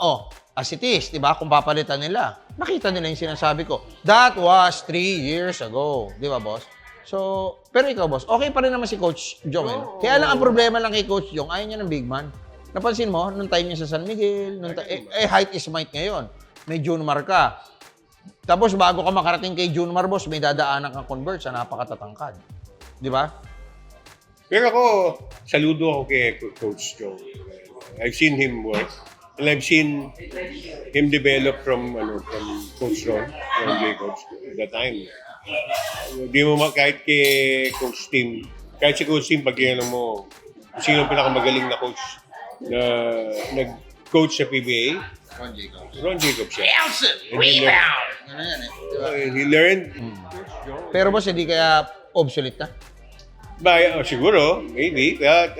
As it is, di ba? Kung papalitan nila, makita nila yung sinasabi ko. That was 3 years ago. Di ba, boss? So, pero ikaw, boss, okay pa rin naman si Coach Jong. Kaya lang, ang problema lang kay Coach Jong, ayaw niya ng big man. Napansin mo, nung time niya sa San Miguel, height is might ngayon. May Junmar ka. Tapos, bago ka makarating kay Junmar, boss, may dadaanan kang convert sa napakatatangkad. Di ba? Pero ako, saludo ako kay Coach Joe. I've seen him work. And I've seen him develop from Coach Ron, from Jacobs, at that time. Di mo kahit kay Coach Tim, kahit si Coach Tim, pag ginanong mo, sino ang pinakamagaling na coach na nag-coach sa PBA? Ron Jacobs siya. Rebound! Ano yan eh? Diba? He learned. Pero boss, hindi kaya obsolete na? Siguro, maybe. Kaya,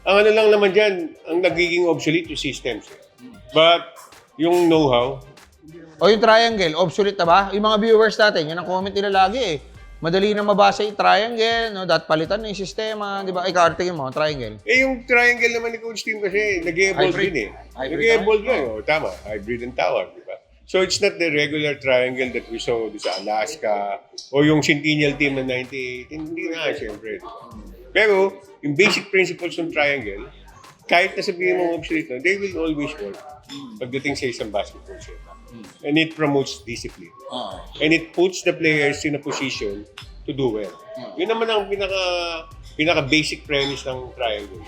ang lang naman dyan, ang nagiging obsolete yung systems. But, yung know-how, O yung triangle, obsolete na ba? Yung mga viewers natin, yun ang comment nila lagi eh. Madali na mabasa yung triangle, no? Dapat palitan na yung sistema, di ba? Ikaw, tingin mo, triangle. yung triangle naman ni Coach Tim kasi nag-evolve Hybrid. din eh. Hybrid Nag-evolve din. Tama, hybrid and tower, di ba? So it's not the regular triangle that we saw sa Alaska o yung Centennial team na 98. Hindi na, siyempre. Pero, yung basic principles ng triangle, kahit na sabihin mo obsolete na, they will always work pagdating sa isang basketball set. And it promotes discipline. And it puts the players in a position to do well. Yun naman ang pinaka-basic premise ng triangle.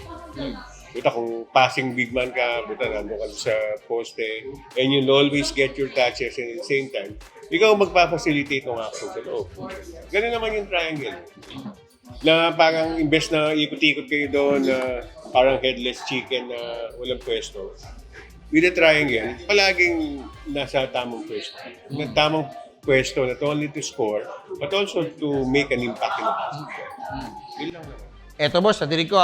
Buta kung passing big man ka, buta nandun ka sa poste, and you'll always get your touches and at the same time, ikaw magpa-facilitate ng action sa loob. Ganun naman yung triangle. Na parang imbes na ikot-ikot kayo doon na parang headless chicken na walang pwesto. With a triangle, palaging nasa tamang pwesto. Na tamang pwesto not only to score, but also to make an impact in the basketball. Yun lang naman. Eto boss, natinig ko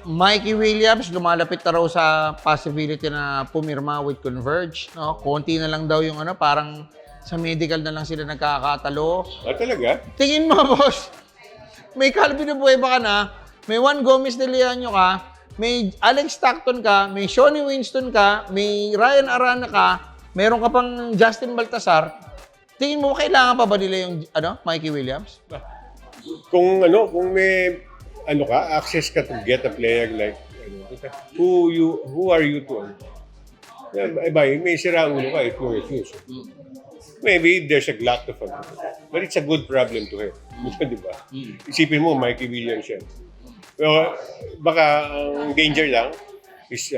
Mikey Williams, lumalapit na raw sa possibility na pumirma with Converge. No? Konti na lang daw yung parang sa medical na lang sila nagkakatalo. Talaga? Tingin mo, boss, may Calvin Bueva ka na, may Juan Gomez de Leaño ka, may Alex Stockton ka, may Shawnee Winston ka, may Ryan Arana ka, meron ka pang Justin Baltasar. Tingin mo, kailangan pa ba nila yung Mikey Williams? Kung may access ka to get a player like who are you to may sira ulo ka if you refuse. Maybe there's a glut of but it's a good problem to have. Di ba? Isipin mo, Mikey Williams yan. Well, baka ang danger lang is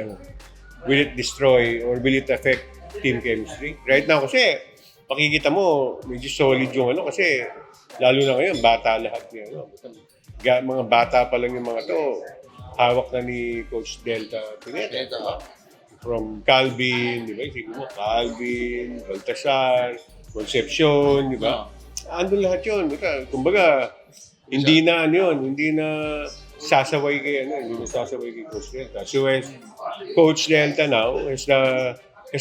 will it destroy or will it affect team chemistry? Right now kasi makikita mo medyo solid yung kasi lalo na ngayon bata lahat niya. Mga bata pa lang yung mga to, hawak na ni Coach Delta Pineda. From Calvin, di ba? Sige mo, Calvin, Baltasar, Concepcion, di ba? Andun lahat yun. Kumbaga, hindi na sasaway kay Coach Delta. So as Coach Delta now has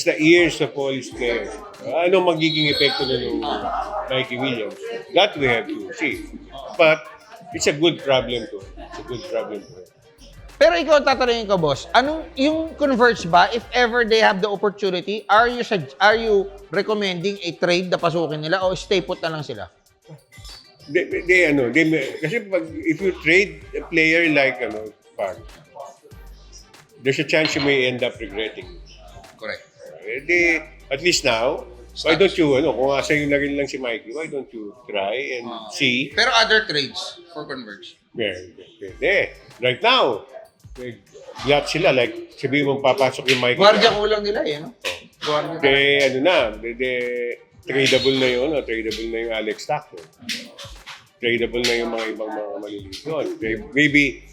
the ears of all his players. Ano magiging epekto na ng Mikey Williams? That we have to see. But it's a good problem to have. Pero ikaw, tatanungin ko, boss, yung Converge ba, if ever they have the opportunity, are you recommending a trade na pasukin nila o stay put na lang sila? Kasi if you trade a player like Park, there's a chance you may end up regretting. Correct. At least now, why don't you, kung sa'yo na rin lang si Mikey, why don't you try and see? Pero other trades for Converge? Pwede. Right now, lahat sila, like, sabihin mong papasok yung Mikey. Guardia kulang nila no? Tradable na yun, tradable na yung Alex Stockton. Tradable na yung mga ibang mga maliliit yun. Maybe,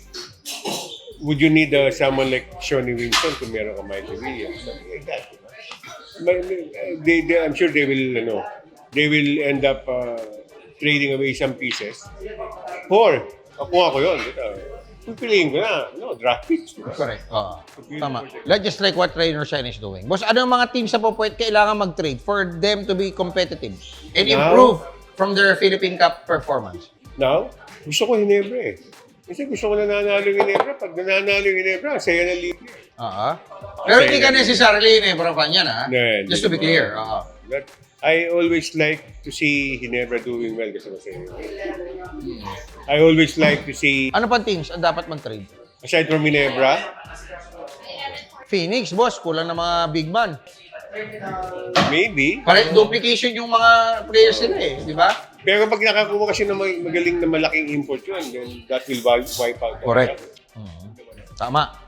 would you need someone like Shawnee Winston kung meron ka Mikey Williams? Something like that. I'm sure they will end up trading away some pieces. Or, kung ako yun, pipiliin ko na, draft picks. Correct. Tama. Just like what Trainer Shine is doing. Boss, ano ang mga teams sa po kailangan mag-trade for them to be competitive and improve from their Philippine Cup performance? Now, gusto ko Ginebra eh. Kasi gusto ko nananalo yung Ginebra. Pag nananalo yung Ginebra, ang saya ng liga. Pero hindi ka necessarily Ginebra fan yan, ha? No, Just to be clear. But I always like to see Ginebra doing well kasi masaya. I always like to see, Ano pang teams ang dapat mag-trade? aside from Ginebra, Phoenix, boss. Kulang na mga big man. maybe. Duplication yung mga players nila eh, di ba? Pero pag nakakuha kasi ng magaling na malaking import yun, then that will wipe out. Correct. Tama.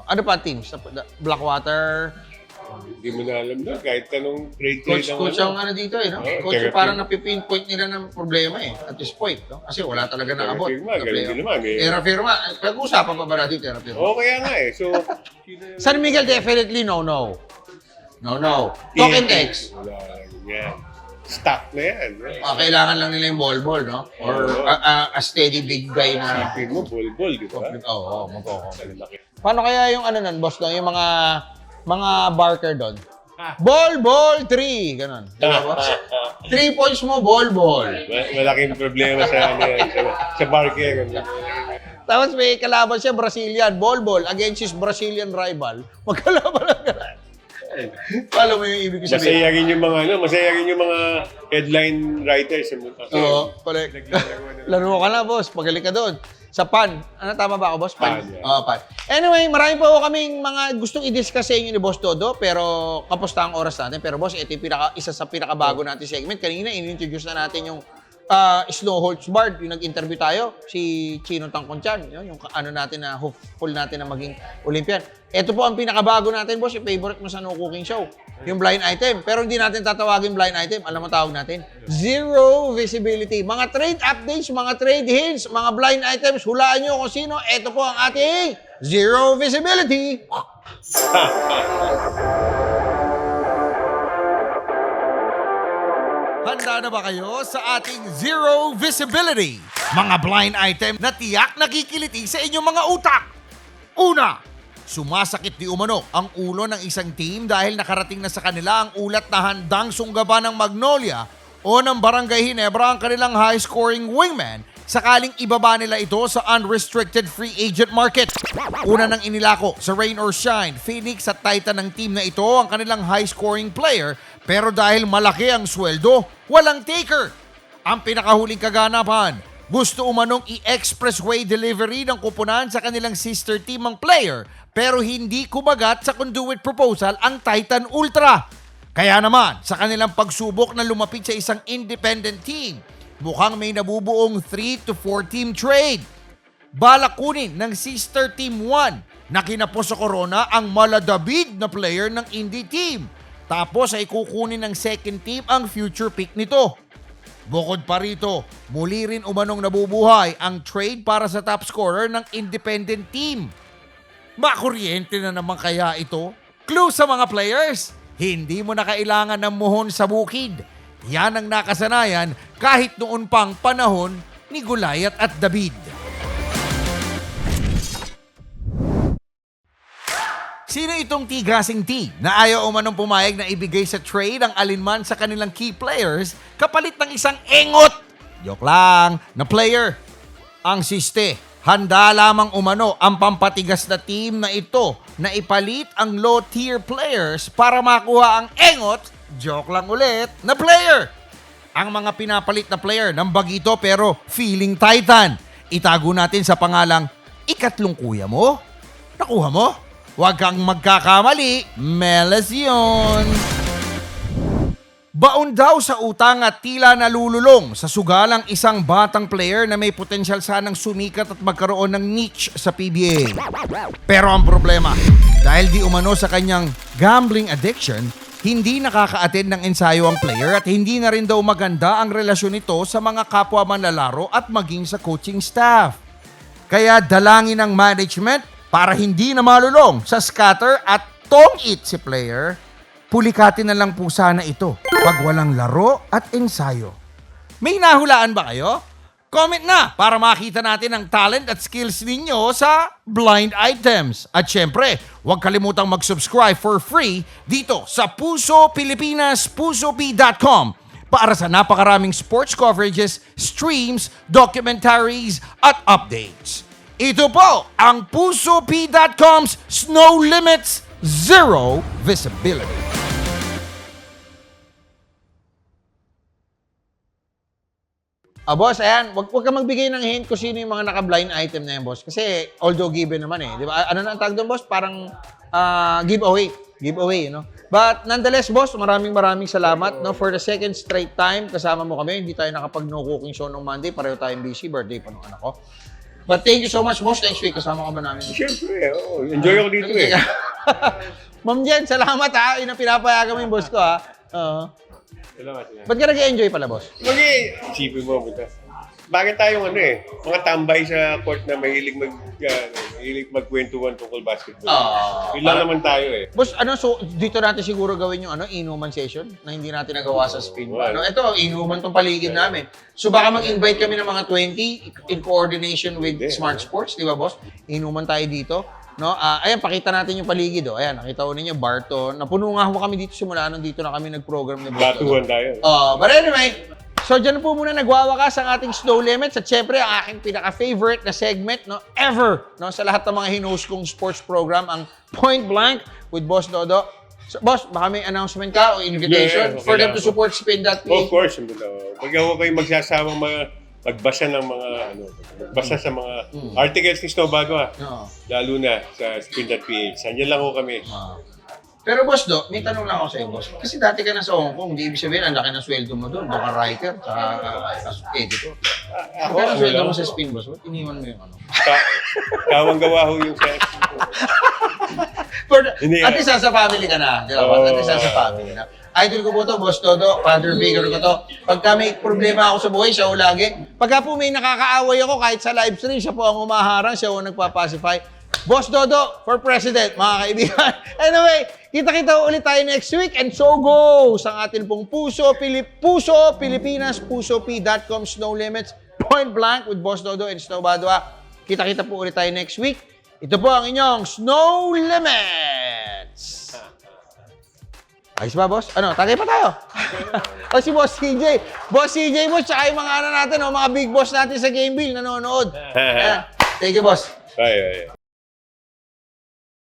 Ano pa teams? Blackwater. Hindi mo na alam doon. Kahit anong trade Coach ang ano dito eh, no? Coach therapy. parang napipinpoint nila ng problema eh, at this point, no? Kasi wala talaga naabot. Firma, galing din naman eh. Terra firma. Pag-usapan pa ba natin Terra firma? Kaya nga eh. So, San Miguel definitely no. Talk and text. Wala yan. Stock na yan. Kailangan lang nila yung ball, no? Or a steady big guy na... Isipin mo, bol, di ba? Oo, magkoko. Paano kaya yung ano nun, boss, no? Yung mga barker doon? Ball, 3. Ganon. Diba, boss? 3 points mo, ball. Malaking problema sa sa barker. Tapos may kalaban siya, Brazilian. Ball against his Brazilian rival. Magkalaban lang gano'n. Follow mo yung ibig ko sabihin. Masayagin yung mga headline writers. Oo, correct. Laro ka na, boss. Pagaling ka doon. Sa PAN. Ano, tama ba ako, boss? PAN. Yeah. PAN. Anyway, marami pa po kaming mga gustong i-discuss sa inyo ni Boss Dodo, pero kapusta ang oras natin. Pero boss, ito yung isa sa pinakabago natin segment. Kanina, in-introduce na natin yung Snow Holtz Bard, yung nag-interview tayo, si Chino Tangkonchan, yung ano natin na hopeful natin na maging Olympian. Ito po ang pinakabago natin, boss, yung favorite mo sa No Cooking Show, yung blind item. Pero hindi natin tatawagin blind item. Alam mo tawag natin? Zero visibility. Mga trade updates, mga trade hints, mga blind items, hulaan nyo kung sino. Ito po ang ating zero visibility. Handa na ba kayo sa ating zero visibility? Mga blind item na tiyak nakikiliti sa inyong mga utak. Una, sumasakit di umano ang ulo ng isang team dahil nakarating na sa kanila ang ulat na handang sunggaban ng Magnolia o ng Barangay Ginebra ang kanilang high-scoring wingman sakaling ibaba nila ito sa unrestricted free agent market. Una nang inilako sa rain or shine, Phoenix at Titan ng team na ito ang kanilang high-scoring player pero dahil malaki ang sweldo, walang taker. Ang pinakahuling kaganapan, gusto umanong i-expressway delivery ng kupunan sa kanilang sister team ang player pero hindi kumagat sa conduit proposal ang Titan Ultra. Kaya naman, sa kanilang pagsubok na lumapit sa isang independent team, mukhang may nabubuong 3 to 4 team trade. Balak kunin ng sister team 1 na kinapos sa Corona ang maladabig na player ng indie team. Tapos ay kukunin ng second team ang future pick nito. Bukod pa rito, muli rin umanong nabubuhay ang trade para sa top scorer ng independent team. Makuryente na naman kaya ito? Clue sa mga players, hindi mo na kailangan ng muhon sa bukid. Yan ang nakasanayan kahit noon pang panahon ni Goliath at David. Sino itong tigasing T na ayaw umanong pumayag na ibigay sa trade ang alinman sa kanilang key players kapalit ng isang engot? Joke lang, na player. Ang siste, handa lamang umano ang pampatigas na team na ito na ipalit ang low-tier players para makuha ang engot, joke lang ulit, na player. Ang mga pinapalit na player ng bagito pero feeling Titan. Itago natin sa pangalang ikatlong kuya mo. Nakuha mo? Huwag kang magkakamali, Meles yun. Baon daw sa utang at tila nalululong sa sugalang isang batang player na may potensyal sanang sumikat at magkaroon ng niche sa PBA. Pero ang problema, dahil di umano sa kanyang gambling addiction, hindi nakaka-attend ng ensayo ang player at hindi na rin daw maganda ang relasyon nito sa mga kapwa manlalaro at maging sa coaching staff. Kaya dalangin ng management para hindi na malulong sa scatter at tong-it si player, pulikatin na lang po sana ito pag walang laro at ensayo. May nahulaan ba kayo? Comment na para makita natin ang talent at skills ninyo sa Blind Items. At syempre, huwag kalimutang mag-subscribe for free dito sa Puso Pilipinas, pusop.com para sa napakaraming sports coverages, streams, documentaries, at updates. Ito po ang PusoP.com's Snow Limits Zero Visibility. Boss, ayan, wag ka magbigay ng hint kung sino yung mga naka-blind item na yan, boss. Kasi, although given naman di ba? Ano na ang tawag doon, boss? Parang giveaway. Giveaway, But, nonetheless, boss, maraming salamat, for the second straight time, kasama mo kami. Hindi tayo nakapag-no cooking show nung Monday. Pareho tayong busy. Birthday pa nung anak ko. But thank you so much, boss. Next week, kasama ka ba namin? Siyempre, enjoy ako dito Ma'am Jen, salamat ha. Yun ang pinapayagan mo yung boss ko ha. Salamat. Ba't ka nag-enjoy pala, boss? Isipin mo, butas. Bakit tayong mga tambay sa court na mahilig magkwentuhan tungkol basketball? Yun lang naman tayo Boss, so dito natin siguro gawin yung inuman session na hindi natin nagawa sa spin. Ito, inuman tong paligid namin. So baka mag-invite kami ng mga 20 in coordination with Smart Sports, di ba, boss? Inuman tayo dito. Ayan, pakita natin yung paligid. Ayan, nakita ko ninyo, Barto. Napuno nga ho kami dito simula nung dito na kami nag-program ni Boss. Batuhan tayo. But anyway, so dyan po muna nagwawakas ang ating Snow Limits at syempre ang aking pinaka-favorite na segment ever sa lahat ng mga hinost kong sports program, ang Point Blank with Boss Dodo. So, boss, baka may announcement ka o invitation for them to support Spin.ph? Of course. Pag ako kayo magsasawang magbasa ng mga magbasa sa mga articles ni Snow Bago lalo na sa Spin.ph. Andiyan lang ho kami. Pero boss Do, may tanong lang ako sa iyo, boss. Kasi dati ka na sa Hong Kong, di ibig sabihin ang laki ng sweldo mo doon. Baka writer, saka editor. Kaya ang sweldo mo sa Spin, boss. Ba't iniwan mo yung Kawang gawa ho yung sa At least sa family ka na. Di ba? At least sa family na. Idol ko po to, Boss Dodo, father figure ko to. Pagka may problema ako sa buhay, siya o lagi. Pagka po may nakakaaway ako, kahit sa live stream, siya po ang umaharang, siya o nagpapacify. Boss Dodo for president, mga kaibigan. Anyway, kita-kita ulit tayo next week and so goes ang atin pong Puso Pilipinas, PusoP.com, Snow Limits, Point Blank with Boss Dodo and Snow Badwa. Kita-kita po ulit tayo next week. Ito po ang inyong Snow Limits. Ayos ba, boss? Tagay pa tayo. O si Boss CJ. Boss CJ, boss, tsaka yung mga natin, mga big boss natin sa Gameville nanonood. Thank you, boss. Bye.